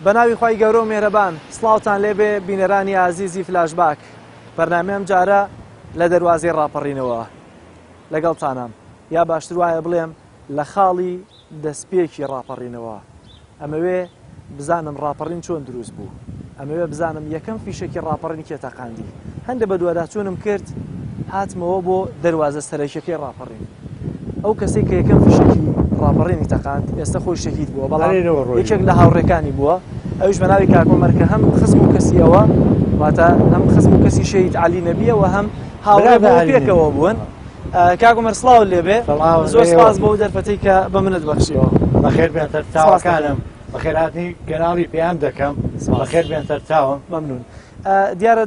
بەناوی خی گەورە و مێرەبان سڵاوتان لێبێ بینەرانی عزیزی فلاشباک بەرنامەم جارە لە دەواازەی ڕاپەڕینەوە لەگەڵتانم یا باشتر وایە بڵێم لە خاڵی دەستپێکی ڕاپەڕینەوە ئەمەوێ بزانم ڕاپەڕین چۆن دروست بوو ئەمەوێ بزانم یەکەم فیشێکی ڕاپەڕین کێتەقاندی هەندە بە دوواداچوونم کرد هاتمەوە بۆ دەواازە سەرەکیەکەی ڕاپەڕین ئەو کەسێک کە یەکەم فیشێکی ڕاپەڕینی تەقاند ئێستا خۆی شەهید بووە بەڵام یەکێک لە هاوڕێکانی بووە ئەوش بەناوی کاکۆمەرکە هەم خزم و کەسیەوە واتە هەم خزم و کەسی شەهید عەلی نەبیەوە هەم هاوڕێ بۆ پێکەوە بوون کاکۆمەر سڵاو لێبێ زۆر سپاس بۆ دەرفەتەی کە بە منت بەخشیەوە بەخێر بێنتەر چاوەکانم بەخێرهاتنی گەناڵی پێیان دەکەم بەخێر بێنتەر چاوم مەمنون دیارە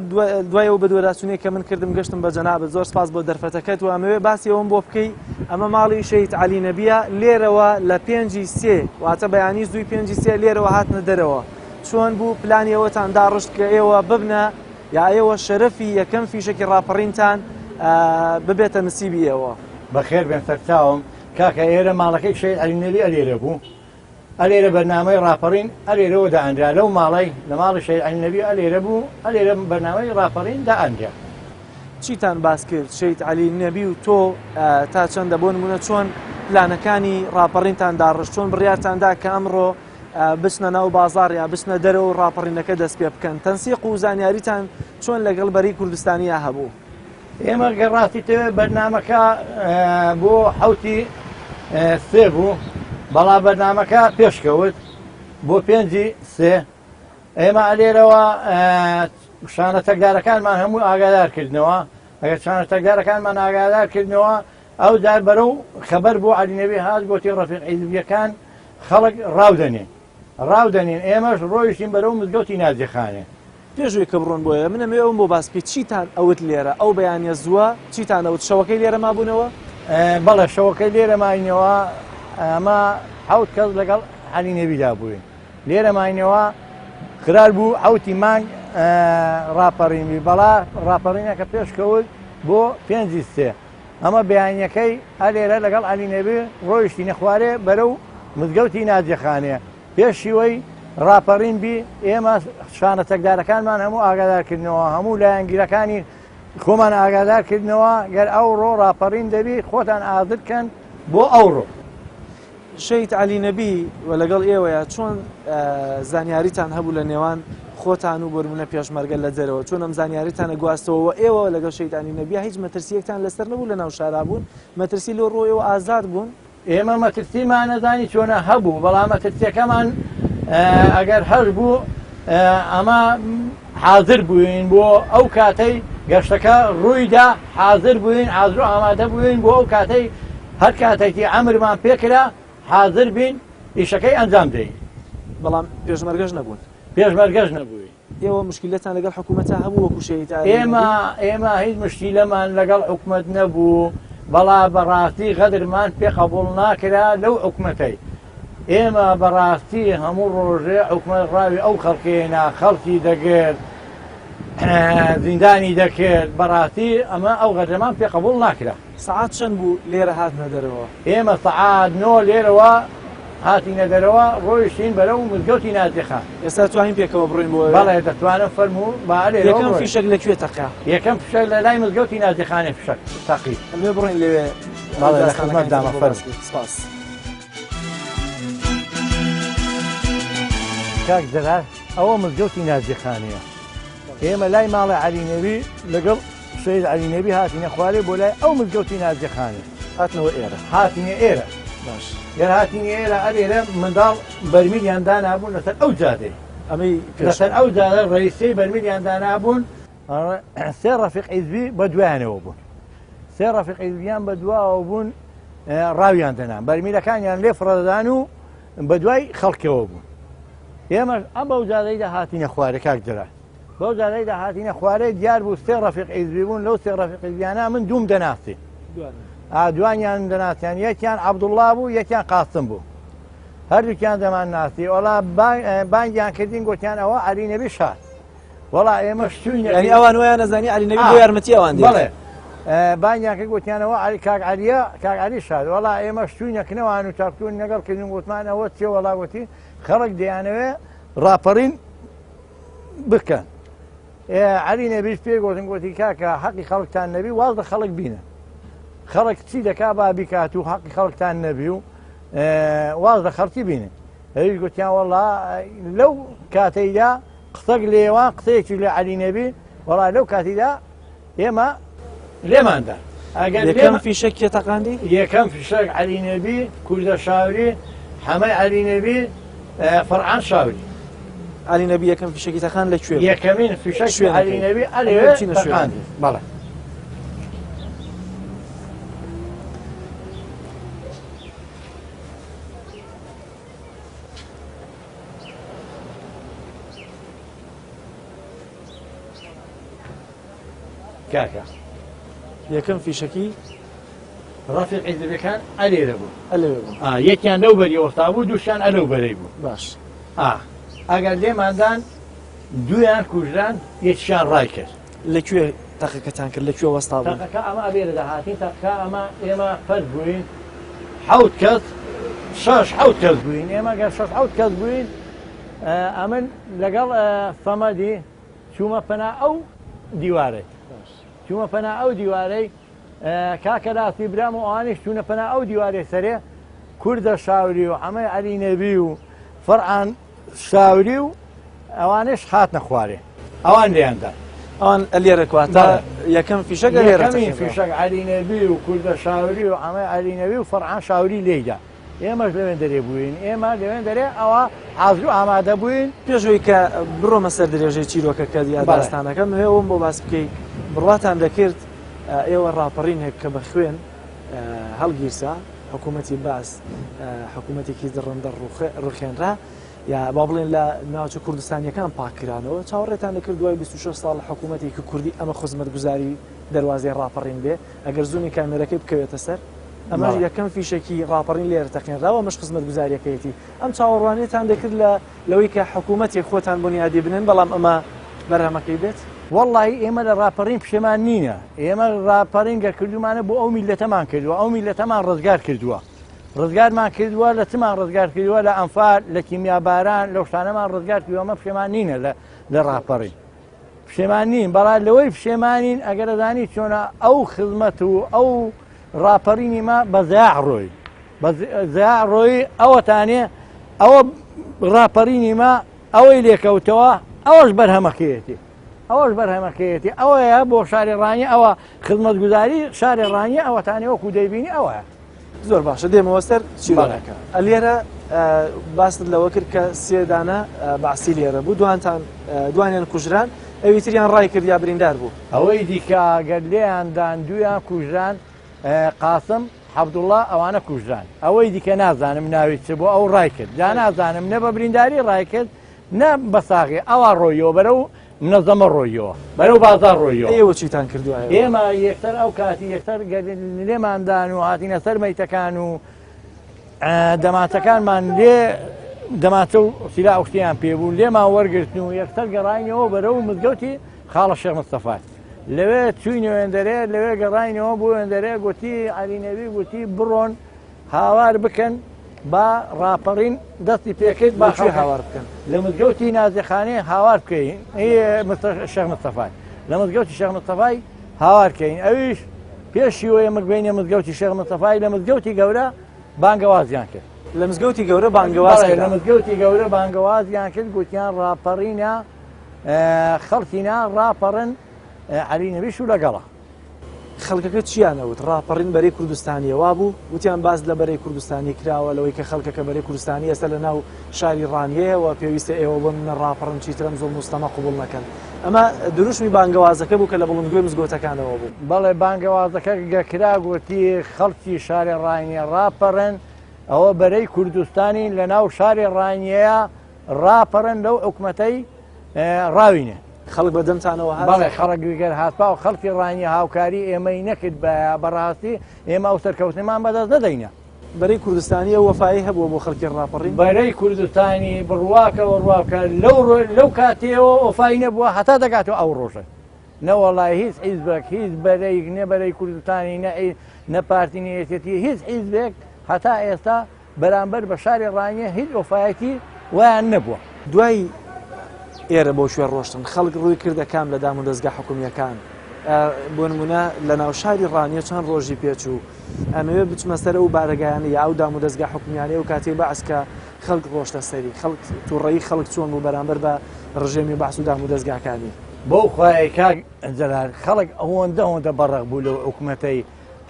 دوایەوە بە دووەداچوونێ کە من کردم گەشتم بە جەنابەت زۆر سپاس بۆ دەرفەتەکەت و ئەمەوێ باسی ئەوم بۆ بکەی ئەمە ماڵی شەهید عەلی نەبیە لێرەوە لە 5 واتە بەیانی زووی 5 لێرەوە هاتنە دەرەوە چۆن بوو پلانی ئەوەتان داڕشت کە ئێوە ببنە یا ئێوە شەرەفی یەکەم فیشێکی ڕاپەڕینتان ببێتە نسیبی ئێوە بەخێر بێنتەر چاوم کاکە ئێرە ماڵەکەی شەهید عەلی نەبی ئەلێرە بوو ئەلێرە بەرنامەی ڕاپەڕین ئەلێرەوە دائەنرا لەو ماڵی لە ماڵی شەهید عەلی نەبی ئەلێرە بوو ئەلێرە بەرنامەی ڕاپەڕین دائەنرا چیتان باس کرد شەهید عەلی نەبی و تۆ تا چەندە بۆ نمونە چۆن پلانەکانی ڕاپەڕینتان داڕشت چۆن بڕیارتاندا کە ئەمڕۆ بچنە ناو بازاڕ یا بچنە دەرەوە و ڕاپەڕینەکە دەست پێ بکەن تەنسیق و زانیاریتان چۆن لەگەڵ بەری کوردستانیا هەبوو ئێمە گەڕاستی تەوێ بەرنامەکە بۆ حوتی سێ بوو بەڵام بەرنامەکە پێشکەوت بۆ 5 ئێمە ئەلێرەوە شانە تەکدارەکانمان هەموو ئاگادارکردنەوە ئەگەر شانە تەکدارەکانمان ئاگادارکردنەوە ئەو دار بەرەو خەبەر بۆ عەلی نەبی هات گوتی ڕەفیق حیزبیەکان خەڵک ڕاودەنین ئێمەش ڕۆیشتین بەرەو مزگەوتی نازیخانێ پێشوی کە بڕۆن بۆیە منەمێ ئەوم بۆ باسکەی چیتان ئەوت لێرە ئەو بەیانە زووە چیتان ئەوت شەوەکەی لێرە مابوونەوە بەڵێ شەوەکەی لێرە ماینەوە ئەمە حوت کەس لەگەڵ عەلی نەبیدا بووین لێرە ماینەوە قرار بوو حوتی مانگ ڕاپەڕینی بەڵا ڕاپەڕینەکە پێشکەوت بۆ 5 ئەمە بەیانیەکەی ئەلێرە لەگەڵ عەلی نەبی ڕۆیشتینە خوارێ بەرەو مزگەوتی نازیخانێ پێشیوەی ڕاپەڕین بی ئێمە شانە تەکدارەکانمان هەموو ئاگادارکردنەوە هەموو لایەنگیرەکانی خۆمان ئاگادارکردنەوە گەر ئەوڕۆ ڕاپەڕین دەبی خۆتان ئازدکەن بۆ ئەوڕۆ شەهید عەلی نەبی و لەگەڵ ئێوەیە چۆن زانیاریتان هەبوو لە نێوان خۆتان و بەرمونە پێشمەرگە لە جەرەوە چۆن ئەم زانیاریتانە گواستەوە ئێوە لەگەڵ شەهید عەلی نەبی هیچ مەترسیەکتان لەسەر نەبوو لە ناو شارا بوون مەترسی لۆ ڕۆیەوە ئازاد بوون ئێمە مەترسیمان نەزانی چۆنە هەبوو بەڵام مەترسیەکەمان ئەگەر هەر بوو ئەمە حاضر بووین بۆ ئەو کاتەی گەشتەکە ڕوویدا حاضر بووین حاضر و ئامادە بووین بۆ ئەو کاتەی هەر کاتێکی ئەمرمان پێکرا حاضر بین ئیشەکەی ئەنجام دەین بەڵام پێشمەرگەش نەبوون نەبووین ئێوە مشکلەتان لەگەڵ حکوومەتە هەبوو وەکو شەهید ئێمە هیچ مشکلەمان لەگەڵ حکوومەت نەبوو بەڵا بەڕاستی غەدرمان پێ قبوڵ ناکرا لەو حکوومەتەی ئێمە بەڕاستی هەموو ڕۆژێ حکوومەت ڕاوی ئەو خەڵکێنا خەڵکی دەگرت زیندانی دەکرد بەڕاستی ئەمە ئەو غەدرمان پێ قبوڵ ناکرا سەعات چەند بوو لێرە هاتنە دەرەوە ئێمە سەعات 9 لێرەوە هاتینە دەرەوە ڕۆیشتین بەرەو مزگەوتی نازیخان ئێستا توانین پێکەوە بڕین بۆ بەڵێ دەتوانم فەرموو یەکەم فیشەک لەکوێ تەقا یەکەم فیشەک لە لای مزگەوتی نازیخانێ فیشەک تەقی ئەمێ بڕین لەوێ بەڵێ لە خزمەتدامە فەرموو سپاس کاک جەلال ئەوە مزگەوتی نازیخانەیە ئێمە لای ماڵی عەلی نەبی لەگەڵ شەهید عەلی نەبی هاتینە خوارێ بۆ لای ئەو مزگەوتی نازیخانێ هاتنەوە ئێرە هاتینە ئێرە باش گەر هاتینە ئێرە ئەلێرە منداڵ بەرمیلیان دانابوون لەسەر ئەو جادەی ئەمەی لەسەر ئەو جادە ڕئیسەی بەرمیلیان دانابوون سێ ڕەفیق حیزبی بە دوایانەوە بوون سێ ڕەفیق حیزبیان بە دواوە بوون ڕاویان دەنان بەرمیلەکانیان لێ فڕەدان و بە دوای خەڵکەوە بوون ئێمە ئەم بەو جادەیدا هاتینە خوارێ کاک جەلال بەو جادەیدا هاتینە خوارێ دیار بوو سێ ڕەفیق حیزبی بوون لەو سێ ڕەفیق حیزبیانە من دووم دەناستی دوانیان دەناسیان یەکیان عەبدوڵڵا بوو یەکیان قاسم بوو هەردووکیان دەمان ناسی وەڵا بانگیان کردین گوتیان ئەوە عەلی نەبی شات وەڵا ئێمە شتوین یعنی ئەوان وایە نەزانی عەلی نەبی بۆ یارمەتی ئەوان دێت بەڵێ بانگیان کرد گوتیانەوە کاک عەلی شات وەڵا ئێمە شتوینەکەنەوەوان و تاکتون نەگەڵ کردن گوتمان ئەوە چێ وەڵا گوتی خەڵک دەیانەوێ ڕاپەڕین بکەن. عەلی نەبیش پێ گوتن گوتی کاکە حەقی خەڵکتان نەبی واز لە خەڵک بینە. خەڵک چی دەکا با بیکات و حەقی خەڵکتان نەبی و واز لە خەڵکی بینن. ئەویش گوتیان وەڵا لەو کاتەیدا قسەک لێوان قسەیەکی لە عەلی نەبی وەڵا لەو کاتیدا ئێمە لێماندا. یەکەم فیشەک کێتەقاندی؟ یەکەم فیشەک عەلی نەبی کوردە شاوری حەمەی عەلی نەبی فەرعان شاوری. عەلی نەبی یەکەم فیشەکی تەقاند لەکوێ؟ یەکەمین فیشەکی عەلی نەبی ئەلێوێ تەقاندی. بەڵێ. کاکە یەکەم فیشەکی ڕەفیق عیزبەکان ئەلێرە بوو. ئەلێوێ بوو. یەکیان لەو بەری وەستا بوو دووشیان ئەلەو بەرەی بوو. باش. ئەگەر لێماندان دویان کوژران یەکیشیان ڕای کرد. لەکوێ تەقەکەتان کرد لەکوێ وەستا بوو؟ تەقەکە ئەمە ئەبێرە دەهاتین تەقەکە ئەمە ئێمە فەرد بووین حەوت کەس حەوت کەس بووین ئێمە گەر حەوت کەس بووین ئەمن لەگەڵ سەمەدی چوومە پەنا ئەو دیوارەی. چوومە پەنا ئەو دیوارەی کاکە لاسی برام و ئەوانیش چوونە پەنا ئەو دیوارەی سەرێ کوردە شاوری و حەمەی عەلی نەبی و فەرعان شاوری و ئەوانش هاتنە خوارێ ئەوان لێیاندا. ئەوان لێرە کواتە یەکەم فیشەک لێرە فیشەک عەلی نەبی و کوردە شاوری و حەمەی عەلی نەبی و فەرعان شاوری لێیدا. ئێمەش لەوێن دەرێ بووین ئێمە لەوێن دەرێ ئەوە حاضر و ئامادە بووین. پێشەوەی کە بڕۆمە سەر درێژەی چیرۆکەکە یا داستانەکەم هەیەوەم بۆ باس بکەیت بڕواتان دەکرد ئێوە ڕاپەڕین هێک کە بە خوێن هەڵگیرسا حکوومەتی باس حکوومەتێکی دڕندە ڕوخێنرا یا با بڵێن لە ناوچە کوردستانیەکان پاکرانەوە چاوەڕێتان دەکرد دوای 26 ساڵ لە حکوومەتێکی کوردی ئەمە خزمەتگوزاری دەواازەی ڕاپەڕین بێ ئەگەر زوونی کامێرەکەی بکەوێتە سەر ئەمە یەکەم فیشێکی ڕاپەڕین لێرە تەقێنراوە مەش خزمەتگوزاریەکەیەتی ئەم چاوەڕوانێتان دەکرد لەوەی کە حکوومەتێک خۆتان بنیادی بنێن بەڵام ئەمە بەرهەمەکەی بێت. وەڵی ئێمە لە ڕاپەڕین پشێمان نینە ئێمە ڕاپەڕین گەکردومانە بۆ ئەو میلەتەمان کردووە ئەو میلەتەمان ڕزگار کردووە ڕزگارمان کردووە لە چمان ڕزگار کردووە لە ئەنفال لە کیمیاباران لەو شتانەمان ڕزگار کردووە ئەمە پشێمان نینە لە ڕاپەڕین پشێمان نین بەڵام لەوەی پشێمانین ئەگەر دەزانی چۆنە ئەو خزمەت و ئەو ڕاپەڕینی ما بە زیاع ڕۆی بە زیاع ڕۆی ئەوەتانێ ئەوە ڕاپەڕینی ما ئەوەی لێکەوتەوە ئەوەش بەرهەمەکەیەتی ئەوەش بەرهەمەکەیەتی ئەوەیە بۆ شاری ڕانی ئەوە خزمەتگوزاری شاری ڕانی ئەوەتانێ وەکو دەیبینی ئەوەیە. زۆر باشە دێمەوە سەر چیرۆکەکە لێرە باست لەوە کرد کە سێدانە باسی لێرە بوو دوانیان کوژران ئەوی تریان ڕای کرد یا بریندار بوو. ئەوەی دیکە گەر لێیاندان دویان کوژران قاسم عەبدوڵڵا ئەوانە کوژران ئەوەی دیکە نازانم ناوی چ بۆ ئەو ڕای کرد جا نازانم نە بە برینداری ڕای کرد نە بەساغی ئەوە ڕۆیەوە بەرەو منەزەمە ڕۆیەوە بەرەو بازار ڕۆیەوە. ئێوە چیتان کردووە؟ ئێمە یەکسەر ئەو کاتی یەکسەر لێماندان و هاتینە سەر مەیتەکان و دەماتەکانمان لێ دەماتە و سیلا ئەوشتیان پێبوو لێمان وەرگرتن و یەکسەر گەڕاینەوە بەرەو مزگەوتی خاڵە شێخ مستەفا لەوێ چوینە وێندەرێ لەوێ گەڕاینەوە بۆ وێندەرێ گوتی عەلی نەبی گوتی بڕۆن هاوار بکەن با ڕاپەڕین دەستی پێکەیت باشی هاوار بکەن لە مزگەوتی نازیخانەی هاوار بکەین شێخ مستەفای لە مزگەوتی شێخ مستەفای هاوار بکەین ئەویش پێشیوە ئێمە بینە مزگەوتی شێخ مستەفای لە مزگەوتی گەورە بانگەوازیان کرد لە مزگەوتی گەورە بانگەواز لە مزگەوتی گەورە بانگەوازیان کرد گوتیان ڕاپەڕینە خەڵکینا ڕاپەڕن عەلی نەبیش و لەگەڵە خەڵکەکە چیانەوت ڕاپەڕین بەرەی کوردستانیەوە بوو وتیان باز لە بەرەی کوردستانی کراوە لەوەی کە خەڵکەکە بەرەی کوردستانی ئێستا لە ناو شاری ڕانیەوە پێویستە ئێوە بم ڕاپەڕن چیترم زۆر مستەمە قبول نەکەن ئەمە دروشمی بانگەوازەکە بوو کە لە بڵندگوێ مزگەوتەکانەوە بوو. بەڵێ بانگەوازەکە گەکرا گوتی خەڵکی شاری ڕانیە ڕاپەڕن ئەوە بەرەی کوردستانی لە ناو شاری ڕانیەیە ڕاپەڕن لەو حکومەتەی ڕاوینە خەڵک بەدەمتانەوە بەڵێ خەڵکگەر هاتپا و خەڵکی ڕانی هاوکاری ئێمەی نەکرد بەڕاستی ئێمە ئەو سەرکەوتنمان بەدەست نەدەینە. بەرەی کوردستانی وەفایی هەبووە بۆ خەڵکی ڕاپەڕین بەرەی کوردستانی بڕواکەوە ڕواکە لەو کاتێەوە ئۆفای نەبووە هەتا دەگاتەوە ئەو ڕۆژە نەوەڵای هیچ حیزبێک هیچ بەرەی نە بەرەی کوردستانی نەپارتینیەتی هیچ حیزبێک هەتا ئێستا بەرامبەر بە شاری ڕانیە هیچ ئۆفایەتی ویان نەبووە. دوای ئێرە بۆ شوێن ڕۆشتن خەڵک ڕووی کردە کام لە دام و دەستگا حکومیەکان بۆ نمونە لە ناوشاری ڕانیە چەند ڕۆژی پێچوو ئەمەوێ بچمە سەر ئەو بارەگایانە یا ئەو دام و دەستگا حکومیانەیە و کاتێ بەعس کە خەڵک ڕۆشتە سەری خەڵک تووڕەیی خەڵک چۆن بوو بەرامبەر بە ڕژێمی بەعس و دام و دەستگاکانی بۆ خوای کاک جەلال خەڵک ئەوەندە بەڕێک بوو لەو حکومەتەی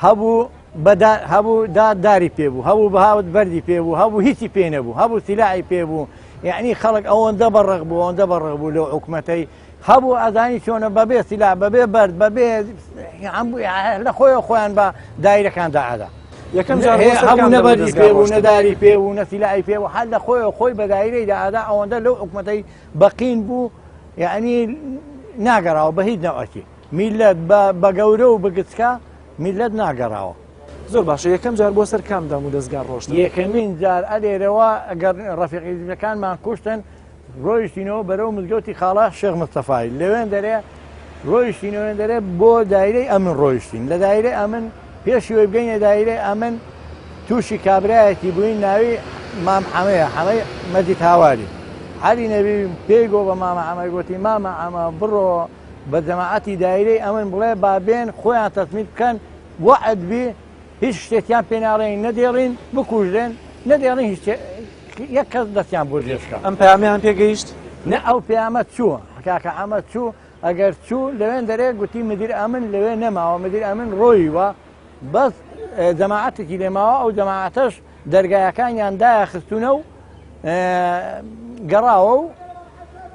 هەبوو داداری پێبوو هەبوو بەهاوت بەردی پێبوو هەبوو هیچی پێ نەبوو هەبوو سیلاعی پێبوو یعنی خەڵک ئەوەندە بەڕێک بوو لەو حکومەتەی هەبوو ئەزانی چۆنە بەبێ سیلا بەبێ بەرد بەبێ لە خۆیان بە دایرەکان داعادا یەکەم هەبوو نەبەردی پێبوو نەداری پێبوو نەسیلاعی پێبوو هەر لە خۆی بە دایرەی داعادا ئەوەندە لەو حکومەتەی بەقین بوو یعنی ناگەڕاوە بە هیچ نەوەکی میلەت بە گەورە و بگچکە میلەت ناگەڕاوە زۆر باشە یەکەم جار بۆ سەر کام دام و دەستگا ڕۆشتن یەکەمین جار ئەلێرەوە ئەگەر ڕەفیقی حیزبەکانمان کوشتن ڕۆیشتینەوە بەرەو مزگەوتی خاڵا شێخ مستەفای لەوێن دەرێ ڕۆیشتینەوەێن دەرێ بۆ دایرەی ئەمن ڕۆیشتین لە دایرەی ئەمن پێشیوەی بگەینە دایرەی ئەمن تووشی کابرایەتی بووین ناوی مام حەمەیە حەمەی مەجید هاواری عەلی نەبی پێی گۆ بە مامە حەمەی گوتی مامە ئەمە بڕۆ بە جەماعەتی دایرەی ئەمن بڵێ بابێن خۆیان تەسمیت بکەن وعد بی هیچ شتێکیان پێ ناڕێن نەدێڕین بکوژێن نەدێڕین هیچ یەک کەس دەستیان بۆ درێژکە ئەم پەیامیان پێگەیشت نە ئەو پەیامە چووە کاکە ئەمە چوو ئەگەر چوو لەوێن دەرێ گوتی مدیر ئەمن لەوێ نەماوە مدیر ئەمن ڕۆیوە بەس جەماعەتێکی لێماوە ئەو جەماعەتەش دەرگایەکانیان دایەخستونە و گەڕاوە و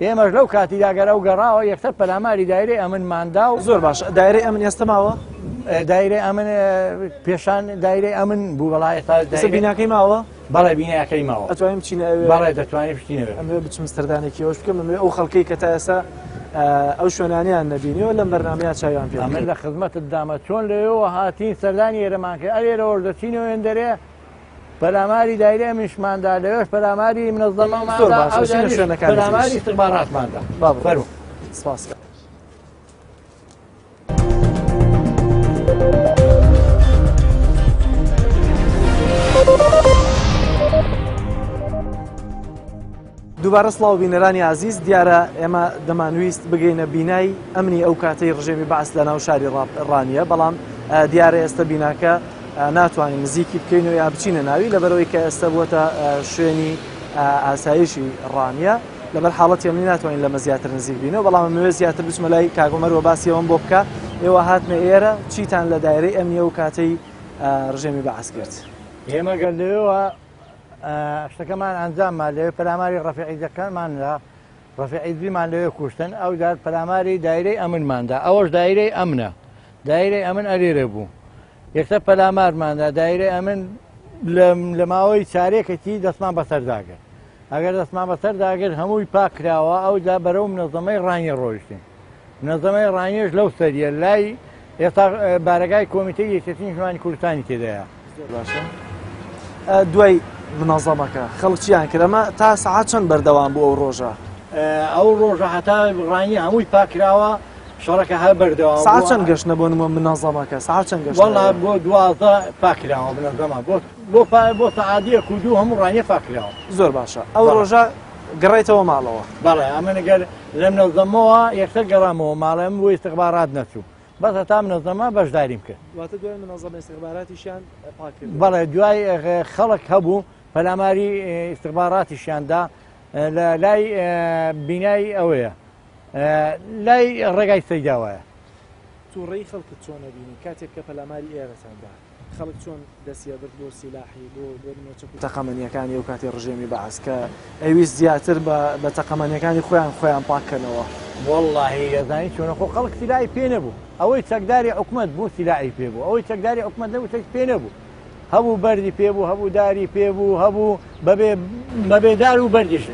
ئێمەش لەو کاتیدا گەرە و گەڕاوە یەکسەر پەلاماری دایرەی ئەمنماندا و زۆر باش دایرەی ئەمن ئێستا ماوە دایرەی ئەمن پێشان دایرەی ئەمن بوو بەڵا ئێستا بیناکەی ماوە بەڵێ بینایەکەی ماوە ئەتوانین بچینە بەڵێ دەتوانین بچینەوە ئەمێ بچم سەردانێکی ئەوش بکەم ئەمێ ئەو خەڵکەی کە تا ئێستا ئەو شوێنانیان نەبینیەوە لەم بەرنامەیە چاویان پێ ئەمە لە خزمەتت دامە چۆن لەوێەوە هاتین سەردانی ئێرەمان کرد ئەلێرەوە دەچینەوەێن دەرێ پەلاماری دایرە منشماندا لەوێش پەلاماری منەظەمەماندا پەلاماری استخباراتماندا فەرموو سپاس دووبارە سڵاو بینەرانی عزیز دیارە ئێمە دەمانویست بگەینە بینای ئەمنی ئەو کاتەی ڕژێمی بەعس لە ناو شاری ڕانیە بەڵام دیارە ئێستا بیناکە ناتوانین نزیکی بکەین و یا بچینە ناوی لەبەرەوەی کە ئێستا بووەتە شوێنی ئاسایشی ڕانیە لەبەر حاڵەتی ئەمنی ناتوانین لەمە زیاتر نزیک بینەوە بەڵام ئەمەوێ زیاتر بچمە لای کاگۆمەرەوە باسی ئەوەم بۆ بکە ئێوە هاتنە ئێرە چیتان لە دایرەی ئەمنی ئەو کاتەی ڕژێمی بەعس کرد ئێمە گەردەوە شتەکەمان ئەنجاممان لەوێ پەلاماری ڕەفیعیزەکانمان لە ڕەفیعیزیمان لەوێ کوشتن ئەو جار پەلاماری دایرەی ئەمنماندا ئەوەش دایرەی ئەمنە دایرەی ئەمن ئەلێرە بوو یەکسەر پەلامارماندا دایرەی ئەمن لە ماوەی چارێکێکی دەستمان بەسەرداگرت ئەگەر دەستمان بەسەرداگرت هەمووی پاکراوە ئەودا بەرەو منەظەمەی ڕانیە ڕۆیشتین منەظەمەی ڕانیەش لەو سەریە لای ئێستا بارەگای کۆمیتەی یەکێتی نیشتیمانی کوردستانی تێدایە باشە دوای منەظەمەکە خەڵکییان کردەمە تا سەعات چەند بەردەوام بوو ئەو ڕۆژە ئەو ڕۆژە هەتا ڕانی هەمووی پاکراوە شەڕەکە هەر بەردەوام ساعت چەند گەشتە بۆ نمە منەظەمەکە ساعت چەند گەشت وەڵا بۆ 12 پاکراوە منەظەمە بۆ سەعادیە کوردو هەموو ڕانیە پاکراوە زۆر باشە ئەو ڕۆژە گەڕێیتەوە ماڵەوە بەڵێ ئەمە نەگەر لە منەظەمەوە یەکسەر گەڕامەوە ماڵێم بۆ ئیستیخبارات نەچوو بەس هەتا منەظەمە بەشداریم کرد واتە دوای منەظەمە ئیستیخباراتیشیان پاک کرد بەڵێ دوای خەڵک هەبوو پەلاماری ئیستیخباراتیشیاندا لای بینای ئەوەیە لای ڕێگای سەیداوایە تووڕێی خەڵکت چۆن نەبینی کاتێک کە پەلاماری ئێرەتەندا خەڵک چۆن دەستیە برد بۆ سیلاحی بۆ تەقەمەنیەکانی ئەو کاتی ڕژێمی بەعس کە ئەویست زیاتر بە تەقەمەنیەکانی خۆیان پاککەنەوە وەڵڵاهی ئەزانی چۆنە خۆ خەڵک سیلای پێ نەبوو ئەوەی چەکداری حکومەت بوو سیلای پێبوو ئەوەی چەکداری حکومەت نەبوو چەک پێ نەبوو هەبوو بەردی پێبوو هەبوو داری پێبوو هەبوو بەبێدار و بەردیش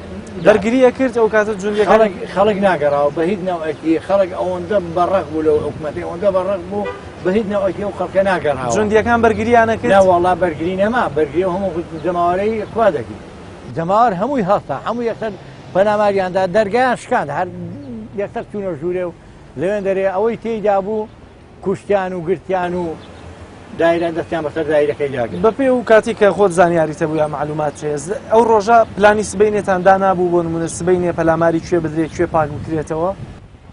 دەرگریە کرد ئەو کاتە جوندەکان خەڵک ناگەڕاوە بە هیچ ناوەکی خەڵک ئەوەندە بەڕق بوو لەو حکومەتی ئەوەندە بەڕق بوو بە هیچ ناوەکی و خەڵکە ناگەڕاوە جوندیەکان بەرگریانە کرد وەڵا بەرگری نەما بەرگری هەموو جەماوەرەی خوا دەکەی جەماوەر هەمووی هەستا هەموو یەکسەر پەلاماریاندا دەرگایان شکاند هەر یەکسەر چوونە ژوورێ و لەوێن دەرێ ئەوەی تێیدا بوو کوشتیان و گرتیان و دایرە دەستیان بەسەر دایرەکەی داگرن. بەپێ و کاتی کە خۆت زانیاریتە بوو یا معلومات هەیە ئەو ڕۆژە پلانی سبەینێتان دانابوو بۆ نمونە سبەینێ پەلاماری کوێ بدرێت کوێ پاک بکرێتەوە؟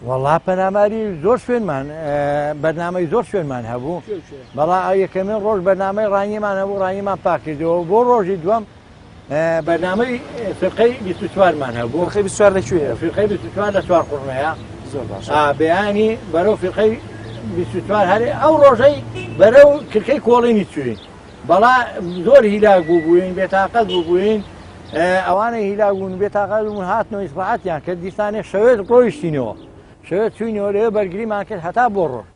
وەڵا پەلاماری زۆر شوێنمان بەرنامەی زۆر شوێنمان هەبوو بەڵا یەکەمین ڕۆژ بەرنامەی ڕانیمان هەبوو ڕانیمان پاکردەوە بۆ ڕۆژی دووەم بەرنامەی فرقەی 24مان هەبوو. فرقەی 24 لەکوێیە؟ فرقەی 24 لە چوار قوڕمەیە. زۆر باش. بەیانی بەرەو فرقەی 24 هەرێ ئەو ڕۆژەی بەرەو کرکەی کۆڵینی چوین بەڵا زۆر هیلاک بوو بووین بێتاقەت بوو بووین ئەوانە هیلاک بوون بێتاقەت بوون هاتنەوە ئیسراحەتیان کرد دیسانێ شەوێت ڕۆیشتینەوە شەوێت چوینەوە لێ بەرگریمان کرد هەتا بۆ ڕۆژ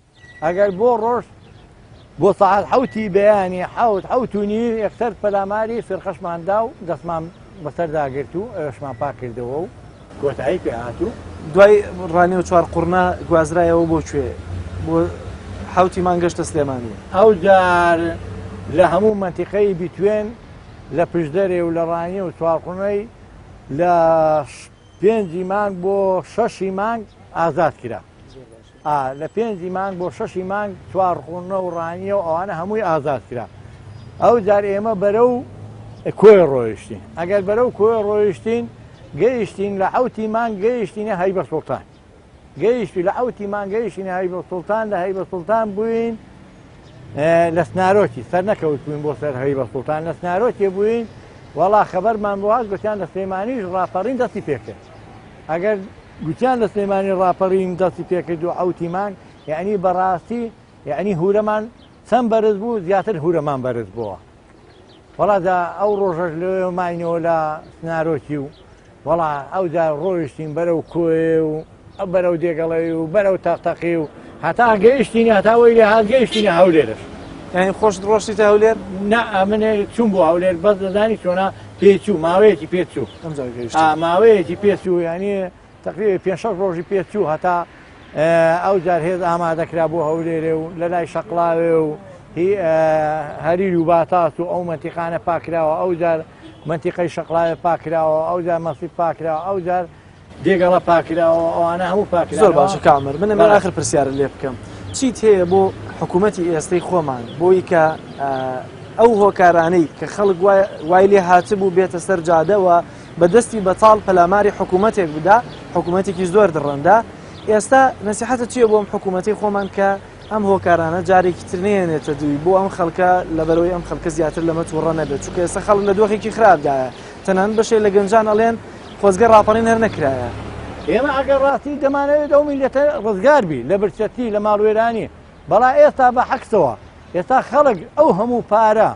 ئەگەر بۆ ڕۆژ بۆ سەعات حەوتی بەیانی حەوت و نیم یەکسەر پەلاماری فرقەشماندا و دەستمان بەسەرداگرت و ئەوشمان پاک کردەوە و کۆتایی پێ هاتوو. دوای ڕانی و چوار قوڕنا گوازرایەوە بۆ کوێ؟ بۆ حەوتی مانگەشتە سلێمانی. ئەو جار لە هەموو منتیقەی بیتوێن لە پشدەرێ و لە ڕانی و چوارقوڕنەی لە 5 مانگ بۆ 6 مانگ ئازاد کرا. لە 5 مانگ بۆ 6 مانگ چوارقوڕنە و ڕانیە و ئەوانە هەمووی ئازاد کرا. ئەو جار ئێمە بەرەو کوێ ڕۆیشتین ئەگەر بەرەو کوێ ڕۆیشتین گەیشتین لە حەوتی مانگ گەیشتینە هەیبە سوڵتان گەیشتی لە حەوتی مانگ گەیشتینە هەیبە سوڵتان لە هەیبە سوڵتان بووین لە سنارۆکی سەر نەکەوت بووین بۆ سەر هەیبە سوڵتان لە سنارۆکێ بووین وەڵا خەبەرمان بۆواز گوتیان لە سلێمانیش ڕاپەڕین دەستی پێکرد ئەگەر گوتیان لە سلێمانی ڕاپەڕین دەستی پێکرد و حەوتی مانگ یعنی بەڕاستی یعنی هورەمان چەند بەرز بوو زیاتر هورەمان بەرز بووە وەڵادا ئەو ڕۆژەش لێ ماینەوە لە سنارۆکی و وەڵا ئەو جار ڕۆیشتین بەرەو کوێ و بەرەو دێگەڵی و بەرەو تاقتەقی و هەتا گەیشتینە هەتاوەی لە هات گەیشتینە هەولێرش یعنی خۆش ڕۆشتیتە هەولێر؟ نا منێ چوون بۆ هەولێر بەس دەزانی چۆنا پێچوو ماوەیەکی پێچوو ماوەیەکی پێچوو ینی تقریبا 5-6 ڕۆژی پێچوو هەتا ئەو جار هێز ئامادەکرا بۆ هەولێرێ و لە لای شەقلاوێ و هەریر و باتاس و ئەو منتیقانە پاکراوە ئەو جار منتیقەی شەقلاوێ پاکراوە ئەو جار مەسجید پاکراوە ئەو جار دێگەڵە پاکراوە ئەوانە هەموو پاکراوە. زۆر باشە کامەر منە من ئاخر پرسیارە لێ بکەم چیت هەیە بۆ حکوومەتی ئێستەی خۆمان بۆی کە ئەو هۆکارانەی کە خەڵک وای لێ هاتبوو بێتە سەر جادەوە بەدەستی بەتاڵ پەلاماری حکوومەتێک بدا حکوومەتێکی زۆر دڕەندا ئێستا نەسیحەتە چییە بۆ ئەم حکوومەتی خۆمان کە ئەم هۆکارانە جارێکی تر نێنێتە دووی بۆ ئەم خەڵکە لەبەرەوەی ئەم خەڵکە زیاتر لەمە تووڕە نەبێت چونکە ئێستا خەڵک لە دۆخێکی خراپدایە تەنانەت بەشێک لە گەنجان ئەڵێن خۆزگە ڕاپەڕین هەر نەکرایە. ئێمە ئەگەر ڕاستی دەمانەوێت ئەو میلەتە ڕزگار بی لە برچەتی لە ماڵوێرانی بەڵا ئێستا بە حەکسەوە ئێستا خەڵک ئەو هەموو پارە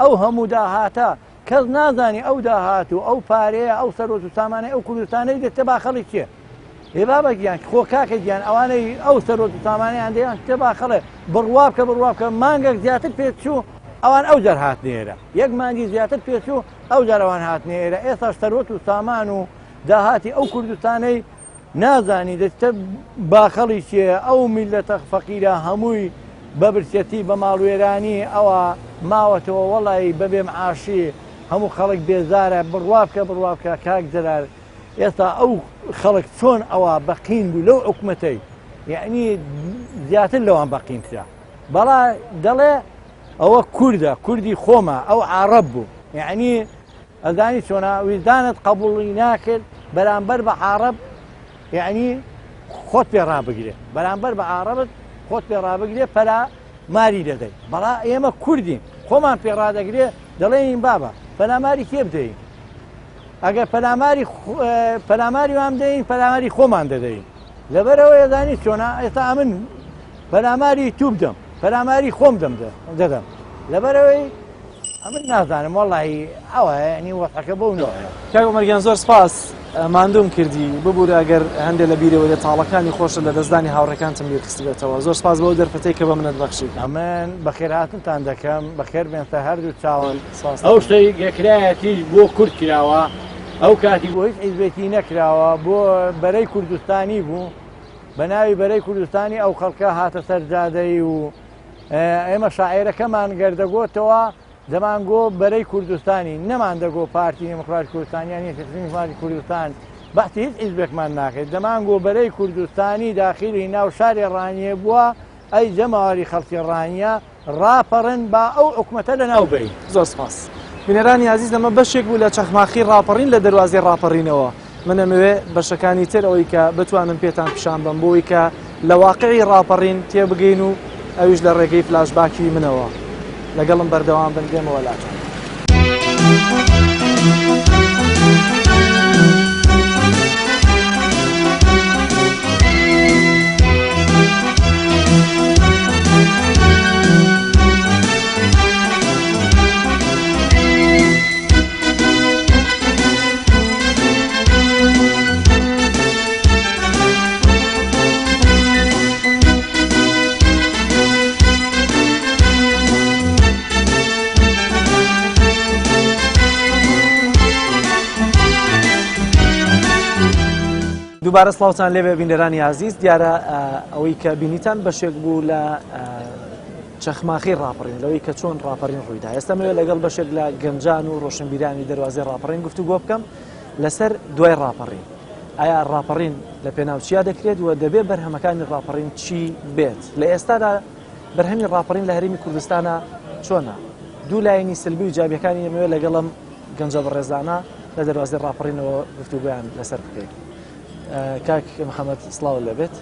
ئەو هەموو داهاتە کەس نازانی ئەو داهات و ئەو پارەیە ئەو سەرۆت و سامانەی ئەو کوردستانەی دێتە با خەڵک چێ هێبابە گیان خۆ کاکە گیان ئەوانەی ئەو سەرۆت و سامانەیان دەیان کتێ با خەڵێ بڕوابکە بڕوابکە مانگەک زیاتر پێچوو ئەوان ئەو جار هاتنێرە یەک مانگی زیاتر پێچوو ئەو جار ئەوان هاتنێرە ئێستا سەرۆت و سامان و داهاتی ئەو کوردستانەی نازانی دەستە باخەڵی چێ ئەو میلەتە فەقیرە هەمووی بەبرچەتی بە ماڵوێرانی ئەوە ماوەتەوە وەڵی بەبێ معاشی هەموو خەڵک بێزارە بڕوابکە کاک جەلال ئێستا ئەو خەڵک چۆن ئەوە بەقین بوو لەو حکومەتەی یعنی زیاتر لەوان بەقین کرا بەڵا دەڵێ ئەوە کوردە کوردی خۆمە ئەو عارەب بوو یعنی ئەزانی چۆنا ویزانت قبوڵی ناکرد بەرامبەر بە عارەب یعنی خۆت پێ ڕابگرێ بەرامبەر بە عارەبت خۆت پێ ڕابگرێ پەلا ماری دەدەی بەڵا ئێمە کوردین خۆمان پێ ڕادەگرێ دەڵێین بابە پەلاماری کێ بدەین ئەگەر پەلاماری وام دەین پەلاماری خۆمان دەدەین لەبەرەوە ێزانی چۆنا ئێستا من پەلاماری تو بدەم پەلاماری خۆم دەدەم لەبەرەوەی ئەمن نازانم وەڵی ئەوە ینی وەسەکە بەو نوعە. کاک عومەرگیان زۆر سپاس ماندوم کردی ببوورە ئەگەر هەندێک لە بیرەوە لە تاڵەکانی خۆشە لە دەستدانی هاوڕێکانتم بیرخستبێتەوە زۆر سپاس بەو دەرفەتەی کە بە منت بەخشیت. ئەمن بەخێر هاتنتان دەکەم بەخێر بێنتە هەردوو چاوەن ئەو شتەی گەکرایەتی بۆ کورد کراوە ئەو کاتی بۆ هیچ حیزبێتی نەکراوە بۆ بەرەی کوردستانی بوو بە ناوی بەرەی کوردستانی ئەو خەڵکە هاتە سەر جادەی و ئێمە شاعیرەکەمان گەردەگۆتەوە دەمانگۆ بەرەی کوردستانی نەماندەگۆ پارتی دموکراتی کوردستانیانی دموکراتی کوردستان بەحتی هیچ حیزبێکمان ناکرێت دەمانگۆ بەرەی کوردستانی داخلی ناو شاری ڕانیە بووە ئەی جەماوەری خەڵکی ڕانیە ڕاپەڕن با ئەو حکومەتە لەناو بین. زۆر سپاس. بینەرانی عزیز لەمە بەشێک بوو لە چەخماخی ڕاپەڕین لە دەواازەی ڕاپەڕینەوە. من ئەمەوێ بەشەکانی تر ئەوەی کە بتوانم پێتان پیشان بم بۆی کە لە واقعی ڕاپەڕین تێبگەین و ئەویش لە ڕێگەی فلاشباکی منەوە لەگەڵم بەردەوام بن دێمەوە لاتان. دووبارە سڵاوتان لێبێ بینەرانی عزیز. دیارە ئەوەی کە بینیتان بەشێک بوو لە چەخماخی ڕاپەڕین لەوەی کە چۆن ڕاپەڕین ڕوویدا. ئێستا مەوێت لەگەڵ بەشێک لە گەنجان و ڕۆشنبیرانی دەواازەی ڕاپەڕین گفتوگۆ بکەم لەسەر دوای ڕاپەڕین. ئایا ڕاپەڕین لە پێناوچیا دەکرێت و دەبێت بەرهەمەکانی ڕاپەڕین چی بێت؟ لە ئێستادا بەرهەمی ڕاپەڕین لە هەرێمی کوردستانە چۆنە؟ دوو لایەنی سلبی و جابیەکانی ئەمەوێت لەگەڵم گەنجە بەڕێزانە لە دەواازەی ڕاپەڕینەوە گفتوگویان لەسەر بکەین. کاک محەممەد سڵاو لەبێت